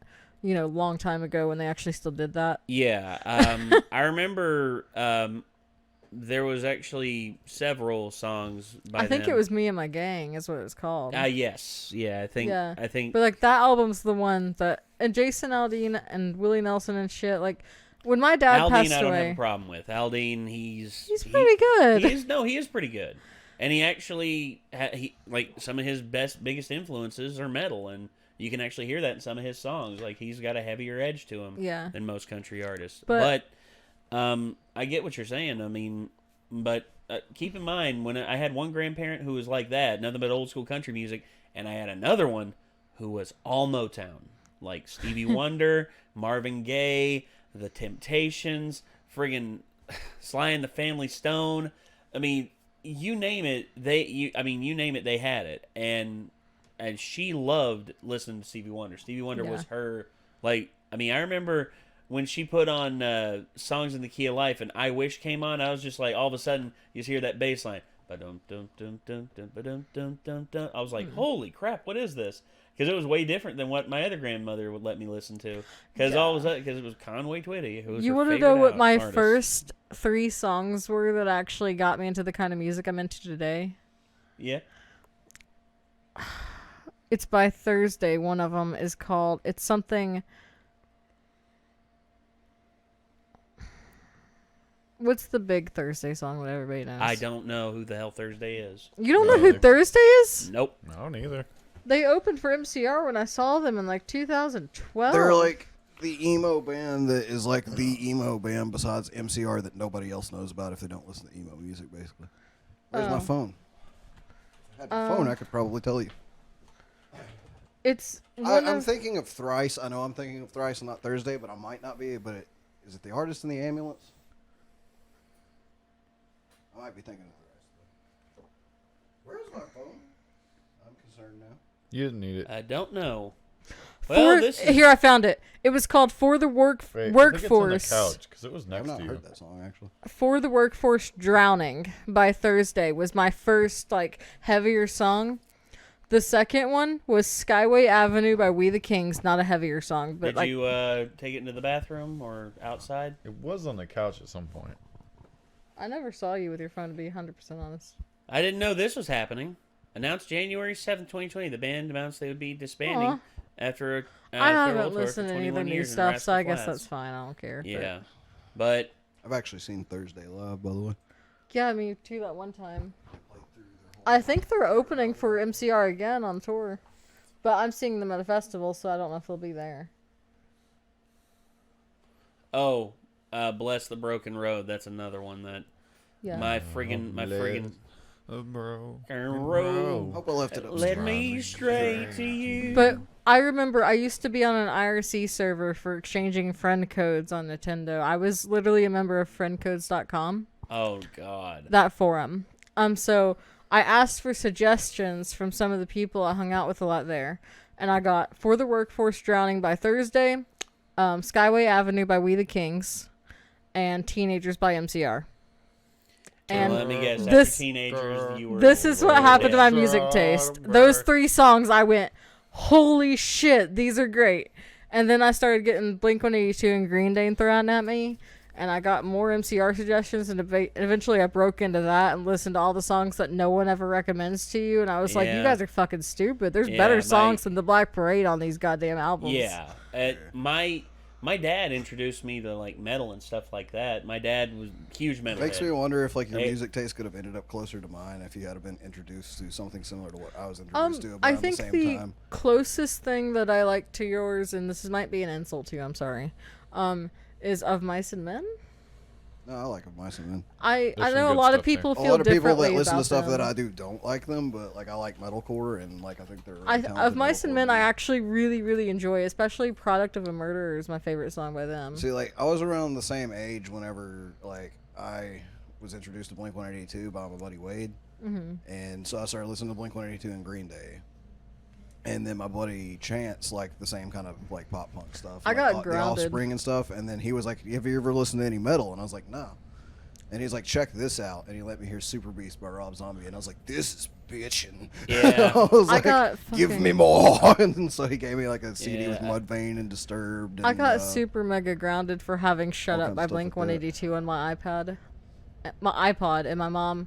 [SPEAKER 2] long time ago when they actually still did that.
[SPEAKER 1] Yeah. I remember there was actually several songs by them.
[SPEAKER 2] I think it was Me and My Gang is what it was called.
[SPEAKER 1] Yes. Yeah, I think
[SPEAKER 2] But like that album's the one that, and Jason Aldean and Willie Nelson and shit, like when my dad
[SPEAKER 1] Aldean,
[SPEAKER 2] passed
[SPEAKER 1] I don't
[SPEAKER 2] away,
[SPEAKER 1] have a problem with. Aldean, he's
[SPEAKER 2] pretty good.
[SPEAKER 1] He is pretty good. And he actually, like, some of his biggest influences are metal, and you can actually hear that in some of his songs. Like, he's got a heavier edge to him than most country artists. But I get what you're saying. I mean, but keep in mind, when I had one grandparent who was like that, nothing but old school country music, and I had another one who was all Motown, like Stevie Wonder, Marvin Gaye, The Temptations, friggin' Sly and the Family Stone. I mean, you name it, they had it, and she loved listening to Stevie Wonder. Stevie Wonder was her, like, I mean, I remember when she put on Songs in the Key of Life and I Wish came on, I was just like, all of a sudden, you just hear that bass line. I was like, holy crap, what is this? Because it was way different than what my other grandmother would let me listen to. Because all of a sudden, because it was Conway Twitty. Who was
[SPEAKER 2] you want to know what my first 3 songs were that actually got me into the kind of music I'm into today?
[SPEAKER 1] Yeah.
[SPEAKER 2] It's by Thursday. One of them is called, it's something... What's the big Thursday song that everybody knows?
[SPEAKER 1] I don't know who the hell Thursday is.
[SPEAKER 2] You don't know who Thursday is?
[SPEAKER 1] Nope.
[SPEAKER 4] I don't either.
[SPEAKER 2] They opened for MCR when I saw them in like 2012.
[SPEAKER 3] They're like the emo band that is like the emo band besides MCR that nobody else knows about if they don't listen to emo music, basically. Where's my phone? If I had my phone, I could probably tell you.
[SPEAKER 2] It's
[SPEAKER 3] I'm thinking of Thrice. I know I'm thinking of Thrice and not Thursday, but I might not be. But is it the Artist in the Ambulance? I might be thinking of Thrice. Where's my phone? I'm concerned now.
[SPEAKER 4] You didn't need it.
[SPEAKER 1] I don't know. Well,
[SPEAKER 2] Here, I found it. It was called For the Workforce.
[SPEAKER 4] I think it's on the couch because it was next
[SPEAKER 3] I've not
[SPEAKER 4] to you.
[SPEAKER 3] heard that song actually.
[SPEAKER 2] For the Workforce, Drowning by Thursday was my first like heavier song. The second one was Skyway Avenue by We the Kings, not a heavier song, but
[SPEAKER 1] Did you take it into the bathroom or outside?
[SPEAKER 4] It was on the couch at some point.
[SPEAKER 2] I never saw you with your phone, to be 100% honest.
[SPEAKER 1] I didn't know this was happening. Announced January 7th, 2020. The band announced they would be disbanding after
[SPEAKER 2] I haven't
[SPEAKER 1] World Tour
[SPEAKER 2] listened
[SPEAKER 1] for
[SPEAKER 2] to any of their
[SPEAKER 1] 21
[SPEAKER 2] new
[SPEAKER 1] years in
[SPEAKER 2] stuff,
[SPEAKER 1] Rascal
[SPEAKER 2] so I guess
[SPEAKER 1] Flatts.
[SPEAKER 2] that's fine. I don't care.
[SPEAKER 1] Yeah. But
[SPEAKER 3] I've actually seen Thursday live, by the way.
[SPEAKER 2] Yeah, me too, that one time. I think they're opening for MCR again on tour. But I'm seeing them at a festival, so I don't know if they'll be there.
[SPEAKER 1] Bless the Broken Road. That's another one that my friggin'
[SPEAKER 4] A broken
[SPEAKER 1] road.
[SPEAKER 3] Hope I left it up.
[SPEAKER 1] Led me straight to you.
[SPEAKER 2] But I remember I used to be on an IRC server for exchanging friend codes on Nintendo. I was literally a member of friendcodes.com.
[SPEAKER 1] Oh, God.
[SPEAKER 2] That forum. So I asked for suggestions from some of the people I hung out with a lot there. And I got For the Workforce, Drowning by Thursday, Skyway Avenue by We the Kings, and Teenagers by MCR. And
[SPEAKER 1] let me guess, after Teenagers, you were...
[SPEAKER 2] This is what happened to my music taste. Those 3 songs, I went, holy shit, these are great. And then I started getting Blink-182 and Green Day thrown at me. And I got more MCR suggestions, and eventually I broke into that and listened to all the songs that no one ever recommends to you. And I was like, you guys are fucking stupid. There's better songs than the Black Parade on these goddamn albums.
[SPEAKER 1] Yeah. My my dad introduced me to like metal and stuff like that. My dad was a huge metal.
[SPEAKER 3] Makes me wonder if like your music taste could have ended up closer to mine if you had been introduced to something similar to what I was introduced to
[SPEAKER 2] I
[SPEAKER 3] around
[SPEAKER 2] think
[SPEAKER 3] the same
[SPEAKER 2] the
[SPEAKER 3] time.
[SPEAKER 2] closest thing that I like to yours, and this might be an insult to you, I'm sorry, is Of Mice and Men.
[SPEAKER 3] No, I like Mice and Men.
[SPEAKER 2] I
[SPEAKER 4] There's
[SPEAKER 2] know a
[SPEAKER 4] some good
[SPEAKER 2] lot of
[SPEAKER 4] stuff there.
[SPEAKER 2] people
[SPEAKER 3] A
[SPEAKER 2] feel
[SPEAKER 3] lot of people
[SPEAKER 2] differently
[SPEAKER 3] that listen
[SPEAKER 2] about
[SPEAKER 3] to stuff
[SPEAKER 2] them.
[SPEAKER 3] that I do don't like them, but like I like metalcore and like I think they're really
[SPEAKER 2] Of
[SPEAKER 3] talented
[SPEAKER 2] Mice and
[SPEAKER 3] metalcore
[SPEAKER 2] Men, I
[SPEAKER 3] bands.
[SPEAKER 2] actually really, really enjoy, especially Product of a Murderer is my favorite song by them.
[SPEAKER 3] See, like I was around the same age whenever like I was introduced to Blink-182 by my buddy Wade, and so I started listening to Blink-182 and Green Day. And then my buddy Chance liked the same kind of like pop punk stuff.
[SPEAKER 2] I
[SPEAKER 3] like,
[SPEAKER 2] got
[SPEAKER 3] the
[SPEAKER 2] grounded.
[SPEAKER 3] Offspring and stuff. And then he was like, "Have you ever listened to any metal?" And I was like, "No." And he's like, "Check this out." And he let me hear Super Beast by Rob Zombie. And I was like, "This is bitchin'."
[SPEAKER 1] Yeah.
[SPEAKER 3] I was
[SPEAKER 2] I
[SPEAKER 3] like,
[SPEAKER 2] got
[SPEAKER 3] "Give me
[SPEAKER 2] fucking-
[SPEAKER 3] more." And so he gave me like a CD with
[SPEAKER 1] Yeah.
[SPEAKER 3] Mudvayne and Disturbed. And,
[SPEAKER 2] I got super mega grounded for having Shut
[SPEAKER 3] all
[SPEAKER 2] Up
[SPEAKER 3] kinds
[SPEAKER 2] by
[SPEAKER 3] of stuff like
[SPEAKER 2] Blink-182 on my iPod, and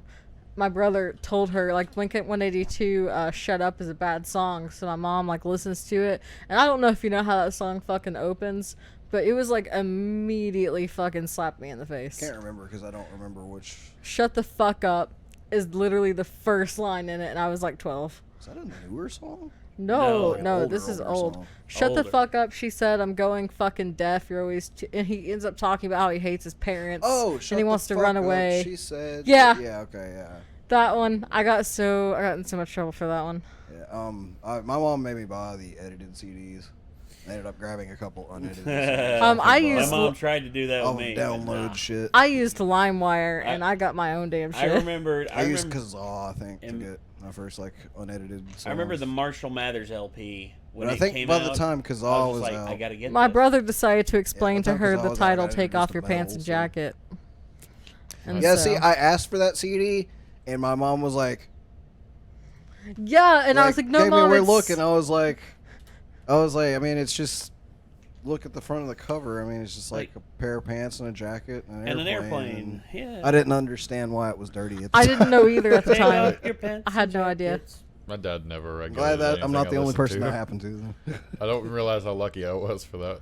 [SPEAKER 2] my brother told her like Blink-182 Shut Up is a bad song, so my mom like listens to it, and I don't know if you know how that song fucking opens, but it was like immediately fucking slapped me in the face.
[SPEAKER 3] Can't remember because I don't remember which.
[SPEAKER 2] Shut the fuck up is literally the first line in it, and I was like 12.
[SPEAKER 3] Is that a newer song?
[SPEAKER 2] No,
[SPEAKER 3] No, older,
[SPEAKER 2] this is
[SPEAKER 3] older
[SPEAKER 2] old.
[SPEAKER 3] song.
[SPEAKER 2] Shut the
[SPEAKER 1] Older.
[SPEAKER 2] fuck up, she said. I'm going fucking deaf. You're always... And he ends up talking about how he hates his parents.
[SPEAKER 3] Oh, shut
[SPEAKER 2] and he
[SPEAKER 3] the
[SPEAKER 2] wants to
[SPEAKER 3] fuck
[SPEAKER 2] run
[SPEAKER 3] up,
[SPEAKER 2] away.
[SPEAKER 3] She said.
[SPEAKER 2] Yeah.
[SPEAKER 3] Yeah. Okay. Yeah.
[SPEAKER 2] That one, I got in so much trouble for that one.
[SPEAKER 3] Yeah. My mom made me buy the edited CDs. I ended up grabbing a couple unedited. CDs.
[SPEAKER 2] I
[SPEAKER 1] My
[SPEAKER 2] used
[SPEAKER 1] mom tried to do that
[SPEAKER 3] I'll
[SPEAKER 1] with me. but
[SPEAKER 3] download
[SPEAKER 1] nah.
[SPEAKER 3] shit.
[SPEAKER 2] I used LimeWire, and I got my own damn
[SPEAKER 1] I
[SPEAKER 2] shit.
[SPEAKER 1] remember.
[SPEAKER 3] I used Kazaa, I think, to get my first like unedited. Songs.
[SPEAKER 1] I remember the Marshall Mathers LP when
[SPEAKER 3] But I
[SPEAKER 1] it
[SPEAKER 3] think
[SPEAKER 1] came
[SPEAKER 3] by
[SPEAKER 1] out.
[SPEAKER 3] the time
[SPEAKER 1] I
[SPEAKER 3] Kazaa
[SPEAKER 1] was
[SPEAKER 3] was
[SPEAKER 1] like,
[SPEAKER 3] out,
[SPEAKER 1] I gotta get
[SPEAKER 2] My
[SPEAKER 1] this.
[SPEAKER 2] brother decided to explain
[SPEAKER 3] by
[SPEAKER 2] to
[SPEAKER 3] the time
[SPEAKER 2] her
[SPEAKER 3] Kazaa
[SPEAKER 2] the
[SPEAKER 3] was out, I
[SPEAKER 2] title,
[SPEAKER 3] had
[SPEAKER 2] Take
[SPEAKER 3] just
[SPEAKER 2] Off
[SPEAKER 3] the
[SPEAKER 2] Your Pants
[SPEAKER 3] metal,
[SPEAKER 2] and
[SPEAKER 3] so-
[SPEAKER 2] Jacket. And
[SPEAKER 3] yeah.
[SPEAKER 2] so-
[SPEAKER 3] See, I asked for that CD, and my mom was like,
[SPEAKER 2] Yeah, and I was like, no,
[SPEAKER 3] gave
[SPEAKER 2] Mom,
[SPEAKER 3] me a weird
[SPEAKER 2] it's...
[SPEAKER 3] look, and I was like, I mean, it's just look at the front of the cover. I mean, it's just like a pair of pants and a jacket and
[SPEAKER 1] And an airplane.
[SPEAKER 3] and
[SPEAKER 1] Yeah.
[SPEAKER 3] I didn't understand why it was dirty. At the
[SPEAKER 2] I
[SPEAKER 3] time.
[SPEAKER 2] didn't know either at the
[SPEAKER 1] Take
[SPEAKER 2] time.
[SPEAKER 1] off your pants
[SPEAKER 2] I had
[SPEAKER 1] and
[SPEAKER 2] no idea.
[SPEAKER 1] jackets.
[SPEAKER 4] My dad never regulated
[SPEAKER 3] Glad that I'm
[SPEAKER 4] anything
[SPEAKER 3] not
[SPEAKER 4] I
[SPEAKER 3] the only
[SPEAKER 4] listened
[SPEAKER 3] person
[SPEAKER 4] to.
[SPEAKER 3] that happened to.
[SPEAKER 4] I don't realize how lucky I was for that.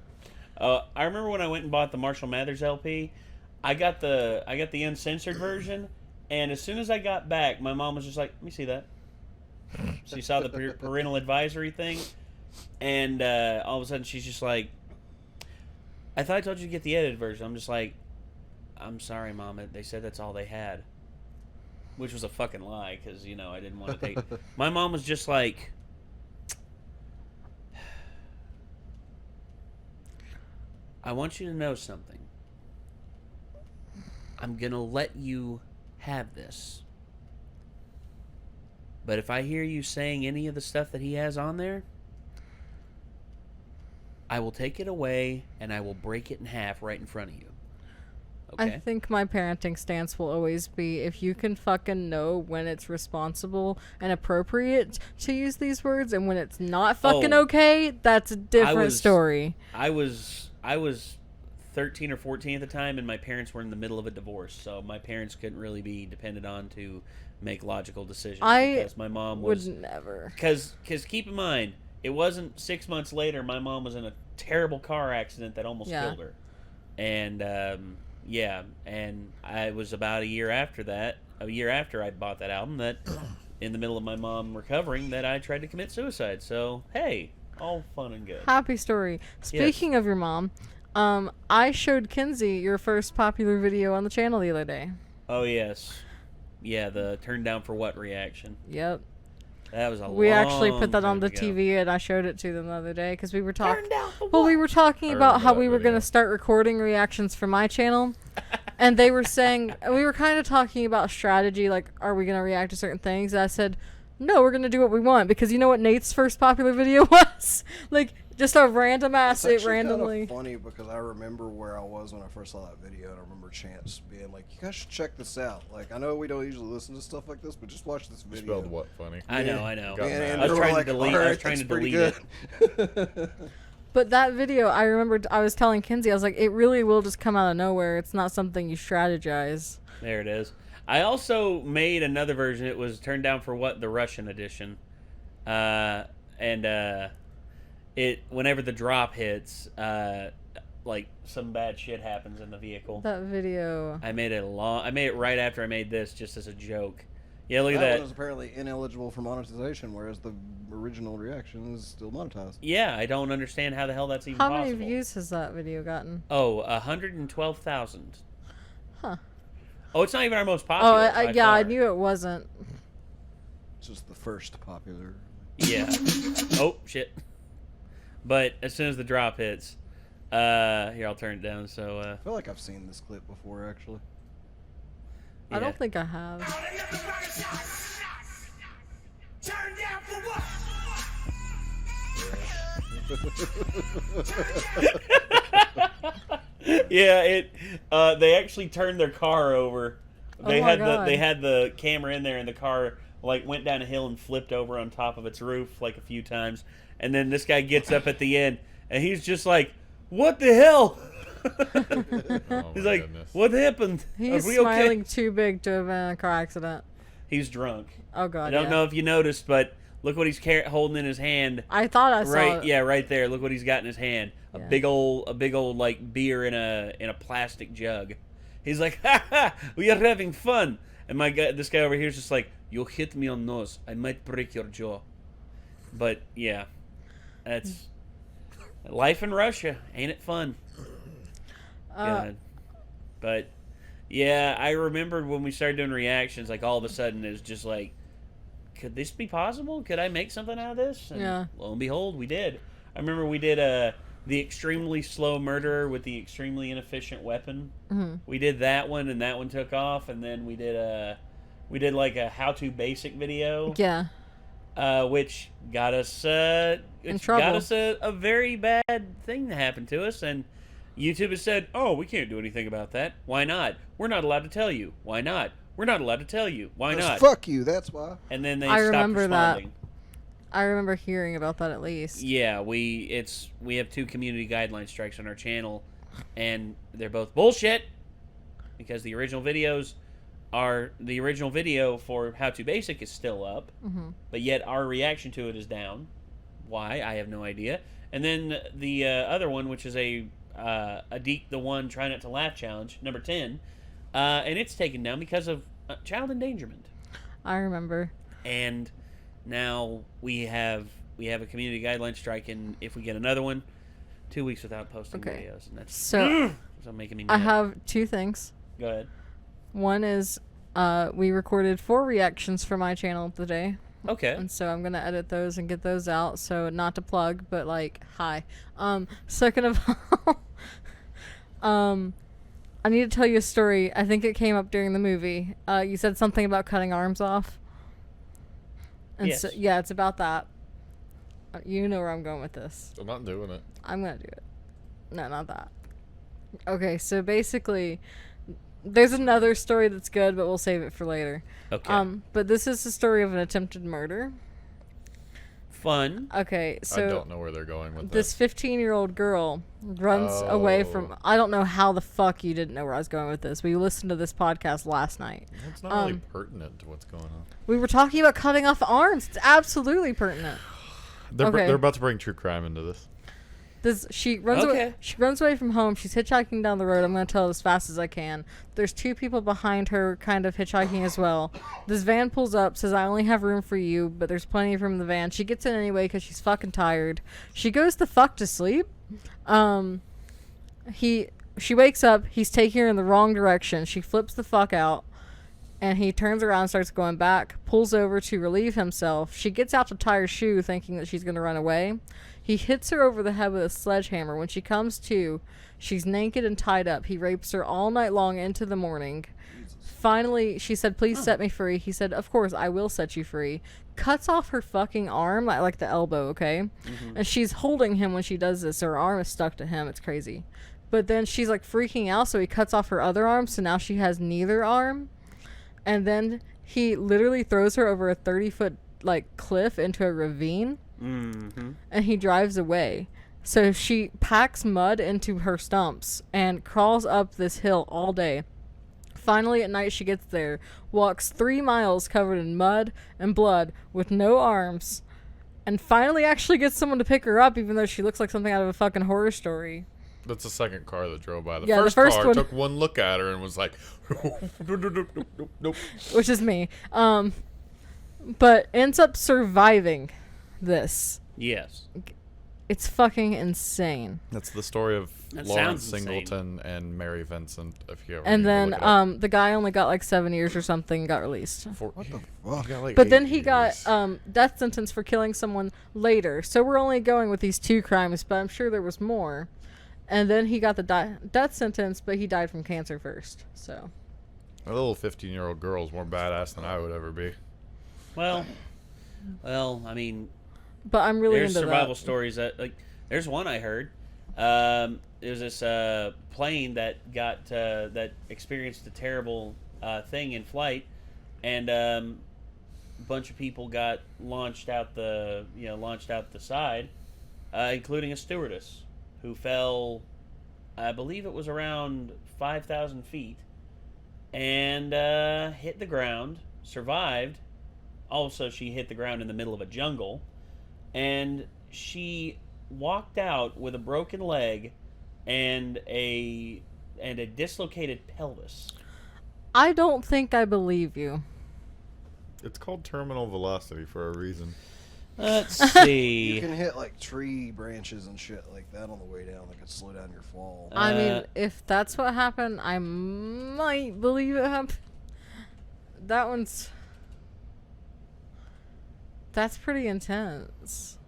[SPEAKER 1] I remember when I went and bought the Marshall Mathers LP. I got the uncensored version, and as soon as I got back, my mom was just like, "Let me see that." She saw the parental advisory thing, and all of a sudden she's just like, "I thought I told you to get the edited version." I'm just like, "I'm sorry, Mom. They said that's all they had," which was a fucking lie because I didn't want to take. My mom was just like, "I want you to know something. I'm going to let you have this. But if I hear you saying any of the stuff that he has on there, I will take it away and I will break it in half right in front of you." Okay?
[SPEAKER 2] I think my parenting stance will always be if you can fucking know when it's responsible and appropriate to use these words and when it's not fucking okay, that's a different story.
[SPEAKER 1] I was 13 or 14 at the time, and my parents were in the middle of a divorce, so my parents couldn't really be depended on to make logical decisions. Because my mom was...
[SPEAKER 2] would never.
[SPEAKER 1] Because keep in mind, it wasn't 6 months later, my mom was in a terrible car accident that almost killed her. And, and I was about a year after I bought that album, that in the middle of my mom recovering, that I tried to commit suicide. So, hey, all fun and good.
[SPEAKER 2] Happy story. Speaking of your mom, I showed Kinsey your first popular video on the channel the other day.
[SPEAKER 1] Oh, yes. Yeah, the turn down for what reaction.
[SPEAKER 2] Yep.
[SPEAKER 1] That was a
[SPEAKER 2] We actually
[SPEAKER 1] long
[SPEAKER 2] put that on
[SPEAKER 1] time
[SPEAKER 2] the
[SPEAKER 1] ago.
[SPEAKER 2] TV, and I showed it to them the other day because we were talking.
[SPEAKER 1] Well,
[SPEAKER 2] We were talking
[SPEAKER 4] I
[SPEAKER 2] about
[SPEAKER 4] remember
[SPEAKER 2] how
[SPEAKER 4] that
[SPEAKER 2] we were
[SPEAKER 4] video.
[SPEAKER 2] going to start recording reactions for my channel, and they were saying we were kind of talking about strategy, like are we going to react to certain things? And I said, no, we're going to do what we want because you know what Nate's first popular video was? Like just a random ass
[SPEAKER 3] It's
[SPEAKER 2] it
[SPEAKER 3] actually
[SPEAKER 2] randomly.
[SPEAKER 3] kind of funny because I remember where I was when I first saw that video, and I remember Chance being like, "You guys should check this out." Like, I know we don't usually listen to stuff like this, but just watch this
[SPEAKER 4] You
[SPEAKER 3] video.
[SPEAKER 4] spelled what funny?
[SPEAKER 1] I know.
[SPEAKER 4] Got
[SPEAKER 3] And
[SPEAKER 4] mad.
[SPEAKER 1] I was
[SPEAKER 3] they were
[SPEAKER 1] trying to
[SPEAKER 3] like,
[SPEAKER 1] delete-
[SPEAKER 3] "All
[SPEAKER 1] I was
[SPEAKER 3] right,
[SPEAKER 1] trying to
[SPEAKER 3] that's pretty
[SPEAKER 1] delete
[SPEAKER 3] good."
[SPEAKER 2] But that video, I remember I was telling Kinsey, I was like, it really will just come out of nowhere. It's not something you strategize.
[SPEAKER 1] There it is. I also made another version. It was turned down for what? The Russian edition. It whenever the drop hits, like some bad shit happens in the vehicle.
[SPEAKER 2] That video.
[SPEAKER 1] I made it right after I made this, just as a joke. Yeah, look at
[SPEAKER 3] That
[SPEAKER 1] that.
[SPEAKER 3] one is apparently ineligible for monetization, whereas the original reaction is still monetized.
[SPEAKER 1] Yeah, I don't understand how the hell that's even
[SPEAKER 2] How
[SPEAKER 1] possible.
[SPEAKER 2] many views has that video gotten?
[SPEAKER 1] Oh, 112,000.
[SPEAKER 2] Huh.
[SPEAKER 1] Oh, it's not even our most popular.
[SPEAKER 2] I
[SPEAKER 1] far.
[SPEAKER 2] I knew it wasn't.
[SPEAKER 3] It's just the first popular.
[SPEAKER 1] Yeah. Oh, shit. But as soon as the drop hits, here, I'll turn it down. So,
[SPEAKER 3] I feel like I've seen this clip before, actually.
[SPEAKER 2] I don't think I have.
[SPEAKER 6] Turn down for what?
[SPEAKER 1] Yeah, they actually turned their car over. They had the camera in there, and the car like went down a hill and flipped over on top of its roof like a few times. And then this guy gets up at the end, and he's just like, "What the hell?" He's like,
[SPEAKER 4] goodness.
[SPEAKER 1] "What happened?
[SPEAKER 2] He's
[SPEAKER 1] Are we
[SPEAKER 2] smiling
[SPEAKER 1] okay?"
[SPEAKER 2] too big to have been in a car accident.
[SPEAKER 1] He's drunk.
[SPEAKER 2] Oh god.
[SPEAKER 1] I don't know if you noticed, but look what he's holding in his hand.
[SPEAKER 2] I thought I saw it.
[SPEAKER 1] Yeah, right there. Look what he's got in his hand. A
[SPEAKER 2] Yeah.
[SPEAKER 1] big old like beer in a plastic jug. He's like, "Ha ha, we are having fun." And this guy over here is just like, "You hit me on nose, I might break your jaw." But yeah, that's life in Russia. Ain't it fun? God. But yeah, I remembered when we started doing reactions, like all of a sudden it was just like, could this be possible? Could I make something out of this? And
[SPEAKER 2] Yeah.
[SPEAKER 1] lo and behold, we did. I remember we did the extremely slow murderer with the extremely inefficient weapon.
[SPEAKER 2] Mm-hmm.
[SPEAKER 1] We did that one, and that one took off. And then we did like a how-to basic video.
[SPEAKER 2] Yeah.
[SPEAKER 1] Which got us in
[SPEAKER 2] trouble.
[SPEAKER 1] got us a very bad thing that happened to us, and YouTube has said, "Oh, we can't do anything about that. Why not? We're not allowed to tell you. Why not? We're not allowed to tell you. Why not?"
[SPEAKER 3] Fuck you, that's why.
[SPEAKER 1] And then they
[SPEAKER 2] I
[SPEAKER 1] stopped
[SPEAKER 2] remember
[SPEAKER 1] responding.
[SPEAKER 2] that. I remember hearing about that at least.
[SPEAKER 1] Yeah, we have 2 community guideline strikes on our channel, and they're both bullshit because the original video for How to Basic is still up, but yet our reaction to it is down. Why? I have no idea. And then the other one, which is a Deke the One Try Not to Laugh challenge, number 10, and it's taken down because of child endangerment.
[SPEAKER 2] I remember.
[SPEAKER 1] And now we have a community guideline strike, and if we get another one, 2 weeks without posting videos, and that's
[SPEAKER 2] So
[SPEAKER 1] making me
[SPEAKER 2] I
[SPEAKER 1] mad.
[SPEAKER 2] have 2 things.
[SPEAKER 1] Go ahead.
[SPEAKER 2] One is we recorded 4 reactions for my channel today.
[SPEAKER 1] Okay.
[SPEAKER 2] And so I'm going to edit those and get those out. So not to plug, but like, hi. Second of all, I need to tell you a story. I think it came up during the movie. You said something about cutting arms off. And
[SPEAKER 1] Yes.
[SPEAKER 2] so, yeah, it's about that. You know where I'm going with this.
[SPEAKER 4] I'm not doing it.
[SPEAKER 2] I'm going to do it. No, not that. Okay, so basically, there's another story that's good, but we'll save it for later.
[SPEAKER 1] Okay.
[SPEAKER 2] But this is the story of an attempted murder.
[SPEAKER 1] Fun.
[SPEAKER 2] Okay, so
[SPEAKER 4] I don't know where they're going with
[SPEAKER 2] this 15-year-old girl runs away from... I don't know how the fuck you didn't know where I was going with this. We listened to this podcast last night.
[SPEAKER 4] It's not really pertinent to what's going on.
[SPEAKER 2] We were talking about cutting off arms. It's absolutely pertinent.
[SPEAKER 4] They're about to bring true crime into this.
[SPEAKER 2] She runs away. She runs away from home. She's hitchhiking down the road. I'm going to tell it as fast as I can. There's 2 people behind her, kind of hitchhiking as well. This van pulls up, says, "I only have room for you," but there's plenty of room in the van. She gets in anyway because she's fucking tired. She goes the fuck to sleep. She wakes up. He's taking her in the wrong direction. She flips the fuck out. And he turns around and starts going back, pulls over to relieve himself. She gets out to tie her shoe, thinking that she's going to run away. He hits her over the head with a sledgehammer. When she comes to, she's naked and tied up. He rapes her all night long into the morning. Finally, she said, "Please set me free." He said, "Of course, I will set you free." Cuts off her fucking arm, like the elbow, okay? And she's holding him when she does this. Her arm is stuck to him. It's crazy. But then she's like freaking out, so he cuts off her other arm, so now she has neither arm. And then he literally throws her over a 30-foot like cliff into a ravine. And he drives away. So she packs mud into her stumps and crawls up this hill all day. Finally, at night, she gets there, walks 3 miles covered in mud and blood with no arms, and finally actually gets someone to pick her up, even though she looks like something out of a fucking horror story.
[SPEAKER 4] That's the second car that drove by. The
[SPEAKER 2] Yeah, the
[SPEAKER 4] first
[SPEAKER 2] first
[SPEAKER 4] car
[SPEAKER 2] one-
[SPEAKER 4] took one look at her and was like, nope.
[SPEAKER 2] Which is me. But ends up surviving this.
[SPEAKER 1] Yes.
[SPEAKER 2] It's fucking insane.
[SPEAKER 4] That's the story of
[SPEAKER 1] That
[SPEAKER 4] Lawrence
[SPEAKER 1] sounds insane.
[SPEAKER 4] Singleton and Mary Vincent. If you ever
[SPEAKER 2] And
[SPEAKER 4] need to
[SPEAKER 2] then
[SPEAKER 4] look it up.
[SPEAKER 2] the guy only got like 7 years or something and got released.
[SPEAKER 4] What
[SPEAKER 3] the fuck?
[SPEAKER 2] But then he got death sentence for killing someone later. So we're only going with these 2 crimes, but I'm sure there was more. And then he got the death sentence, but he died from cancer first. So
[SPEAKER 4] A little 15-year-old girl is more badass than I would ever be.
[SPEAKER 1] Well, I mean,
[SPEAKER 2] but I'm really
[SPEAKER 1] there's
[SPEAKER 2] into
[SPEAKER 1] survival
[SPEAKER 2] that.
[SPEAKER 1] stories that like. There's one I heard. There was this plane that got that experienced a terrible thing in flight, and a bunch of people got launched out the side, including a stewardess who fell. I believe it was around 5,000 feet, and hit the ground. Survived. Also, she hit the ground in the middle of a jungle, and she walked out with a broken leg and a dislocated pelvis.
[SPEAKER 2] I don't think I believe you.
[SPEAKER 4] It's called terminal velocity for a reason.
[SPEAKER 1] Let's
[SPEAKER 3] You
[SPEAKER 1] see.
[SPEAKER 3] can hit like tree branches and shit like that on the way down. That could slow down your fall.
[SPEAKER 2] I mean, if that's what happened, I might believe it happened. That's pretty intense.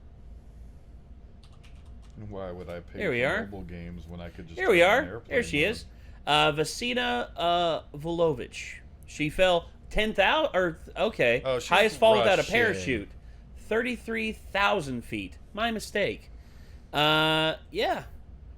[SPEAKER 4] Why would I pay
[SPEAKER 1] Here we
[SPEAKER 4] for
[SPEAKER 1] are.
[SPEAKER 4] mobile games when I could just
[SPEAKER 1] Here we
[SPEAKER 4] turn on
[SPEAKER 1] are.
[SPEAKER 4] airplane
[SPEAKER 1] There she
[SPEAKER 4] mode?
[SPEAKER 1] is. Vasina Vulovic. She fell 10,000 or okay.
[SPEAKER 4] Oh, she's
[SPEAKER 1] highest fall without a
[SPEAKER 4] Russian.
[SPEAKER 1] parachute. 33,000 feet. My mistake. Yeah.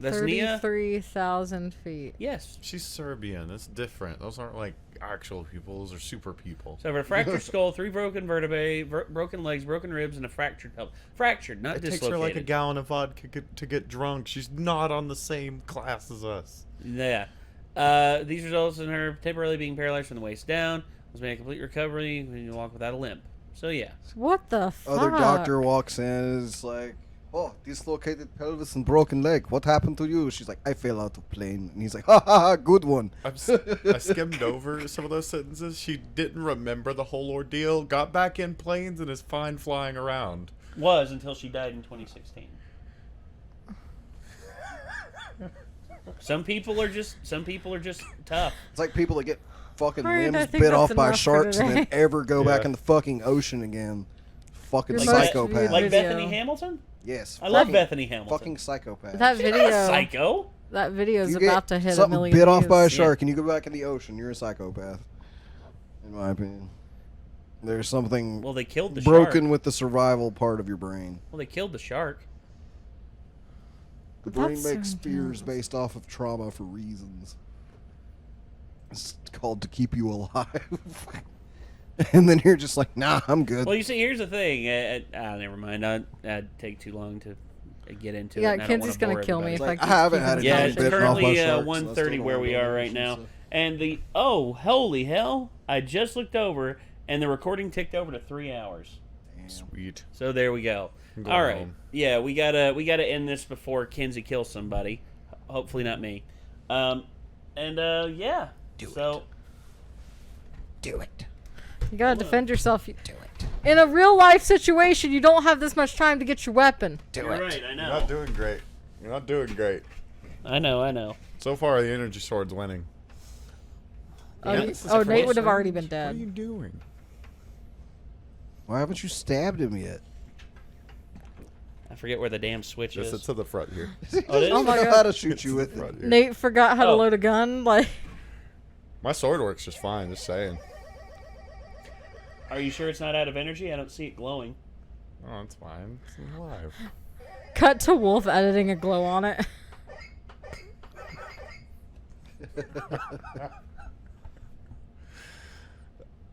[SPEAKER 1] Vasnia.
[SPEAKER 2] 33,000 feet.
[SPEAKER 1] Yes.
[SPEAKER 4] She's Serbian. That's different. Those aren't like actual people. Those are super people.
[SPEAKER 1] So, a fractured skull, 3 broken vertebrae, broken legs, broken ribs, and a fractured pelvis. Fractured, not
[SPEAKER 4] It takes
[SPEAKER 1] dislocated.
[SPEAKER 4] her like a gallon of vodka to get drunk. She's not on the same class as us.
[SPEAKER 1] Yeah. These results in her temporarily being paralyzed from the waist down. Was made a complete recovery when you walk without a limp. So yeah.
[SPEAKER 2] What the fuck?
[SPEAKER 3] Other doctor walks in and is like, "Oh, dislocated pelvis and broken leg. What happened to you?" She's like, "I fell out of plane." And he's like, "Ha ha ha, good one."
[SPEAKER 4] I skimmed over some of those sentences. She didn't remember the whole ordeal. Got back in planes and is fine flying around.
[SPEAKER 1] Was until she died in 2016. Some people are just tough.
[SPEAKER 3] It's like people that get fucking
[SPEAKER 2] Alright, I
[SPEAKER 3] limbs
[SPEAKER 2] think
[SPEAKER 3] bit
[SPEAKER 2] that's
[SPEAKER 3] off by
[SPEAKER 2] enough for
[SPEAKER 3] sharks and then
[SPEAKER 2] today.
[SPEAKER 3] ever go back
[SPEAKER 4] Yeah.
[SPEAKER 3] in the fucking ocean again. Fucking
[SPEAKER 2] Your most
[SPEAKER 3] psychopath.
[SPEAKER 2] viewed
[SPEAKER 1] Like
[SPEAKER 2] video.
[SPEAKER 1] Bethany Hamilton?
[SPEAKER 3] Yes.
[SPEAKER 1] I love
[SPEAKER 3] fucking-
[SPEAKER 1] Bethany Hamilton.
[SPEAKER 3] Fucking psychopath.
[SPEAKER 2] That
[SPEAKER 1] She's not a
[SPEAKER 2] video.
[SPEAKER 1] psycho.
[SPEAKER 2] That video is
[SPEAKER 3] You get
[SPEAKER 2] about to hit a
[SPEAKER 3] something
[SPEAKER 2] million
[SPEAKER 3] bit off by a
[SPEAKER 2] views.
[SPEAKER 3] shark and you go back in the ocean, you're a psychopath. In my opinion. There's something
[SPEAKER 1] Well, they killed the
[SPEAKER 3] broken
[SPEAKER 1] shark.
[SPEAKER 3] with the survival part of your brain.
[SPEAKER 1] Well, they killed the shark.
[SPEAKER 3] The brain
[SPEAKER 2] That's
[SPEAKER 3] makes
[SPEAKER 2] so
[SPEAKER 3] fears
[SPEAKER 2] intense.
[SPEAKER 3] based off of trauma for reasons. It's called to keep you alive. And then you're just like, nah, I'm good.
[SPEAKER 1] Well, you see, here's the thing. Never mind. I'd take too long to get into
[SPEAKER 2] Yeah,
[SPEAKER 1] it. and I don't
[SPEAKER 2] Kenzie's
[SPEAKER 1] wanna
[SPEAKER 2] gonna
[SPEAKER 1] bore
[SPEAKER 2] kill me
[SPEAKER 1] everybody.
[SPEAKER 2] if
[SPEAKER 3] Like,
[SPEAKER 2] I
[SPEAKER 3] I
[SPEAKER 2] keep
[SPEAKER 3] haven't
[SPEAKER 2] keeping
[SPEAKER 3] had a
[SPEAKER 2] this
[SPEAKER 1] Yeah,
[SPEAKER 3] Got
[SPEAKER 1] it's
[SPEAKER 3] bitten
[SPEAKER 2] conversation.
[SPEAKER 3] off by
[SPEAKER 1] currently
[SPEAKER 3] sharks, so I
[SPEAKER 1] 1:30
[SPEAKER 3] still
[SPEAKER 1] where
[SPEAKER 3] don't
[SPEAKER 1] we
[SPEAKER 3] know
[SPEAKER 1] are
[SPEAKER 3] what
[SPEAKER 1] right
[SPEAKER 3] she
[SPEAKER 1] now.
[SPEAKER 3] said.
[SPEAKER 1] And holy hell! I just looked over, and the recording ticked over to 3 hours.
[SPEAKER 4] Sweet.
[SPEAKER 1] So there we go.
[SPEAKER 4] I'm
[SPEAKER 1] All
[SPEAKER 4] going
[SPEAKER 1] right.
[SPEAKER 4] home.
[SPEAKER 1] Yeah, we gotta end this before Kenzie kills somebody. Hopefully not me. Yeah.
[SPEAKER 3] Do it.
[SPEAKER 2] You gotta defend yourself.
[SPEAKER 3] Do it.
[SPEAKER 2] In a real life situation, you don't have this much time to get your weapon.
[SPEAKER 1] You're right. I
[SPEAKER 4] You're
[SPEAKER 1] know.
[SPEAKER 4] not doing great. You're not doing great.
[SPEAKER 1] I know.
[SPEAKER 4] So far, the energy sword's winning.
[SPEAKER 2] Oh,
[SPEAKER 1] Yeah,
[SPEAKER 2] you-
[SPEAKER 1] this is
[SPEAKER 2] oh,
[SPEAKER 1] the
[SPEAKER 2] Nate
[SPEAKER 1] first
[SPEAKER 2] would have
[SPEAKER 1] one.
[SPEAKER 2] already been
[SPEAKER 4] What are
[SPEAKER 2] dead.
[SPEAKER 4] you doing?
[SPEAKER 3] Why haven't you stabbed him yet?
[SPEAKER 1] I forget where the damn switch
[SPEAKER 4] Just
[SPEAKER 1] is.
[SPEAKER 4] sit to the front here.
[SPEAKER 3] He
[SPEAKER 1] Oh, it is?
[SPEAKER 3] doesn't
[SPEAKER 2] Oh my
[SPEAKER 3] know
[SPEAKER 2] God.
[SPEAKER 3] how to shoot you with it.
[SPEAKER 4] Front here.
[SPEAKER 2] Nate forgot how to
[SPEAKER 1] Oh.
[SPEAKER 2] load a gun. Like,
[SPEAKER 4] My sword works just fine. Just saying.
[SPEAKER 1] Are you sure it's not out of energy? I don't see it glowing.
[SPEAKER 4] Oh, it's fine. It's alive.
[SPEAKER 2] cut to Wolf editing a glow on it.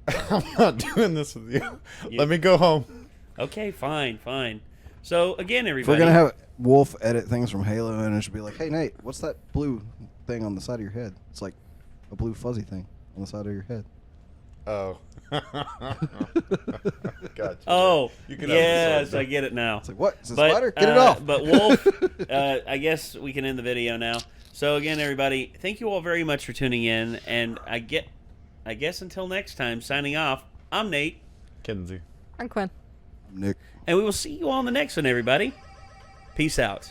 [SPEAKER 4] I'm not doing this with you. Let me go home.
[SPEAKER 1] Okay, fine. So again,
[SPEAKER 3] If
[SPEAKER 1] everybody.
[SPEAKER 3] we're gonna have Wolf edit things from Halo, and it should be like, "Hey Nate, what's that blue thing on the side of your head?" It's like a blue fuzzy thing on the side of your head.
[SPEAKER 4] Oh. Gotcha.
[SPEAKER 1] Oh,
[SPEAKER 4] You can
[SPEAKER 1] yes, I get it now.
[SPEAKER 3] It's like, what? Is it a spider? Get it off.
[SPEAKER 1] But Wolf, I guess we can end the video now. So again, everybody, thank you all very much for tuning in, and I guess until next time, signing off. I'm Nate.
[SPEAKER 4] Kinsey.
[SPEAKER 2] I'm Quinn.
[SPEAKER 3] Nick.
[SPEAKER 1] And we will see you all in the next one, everybody. Peace out.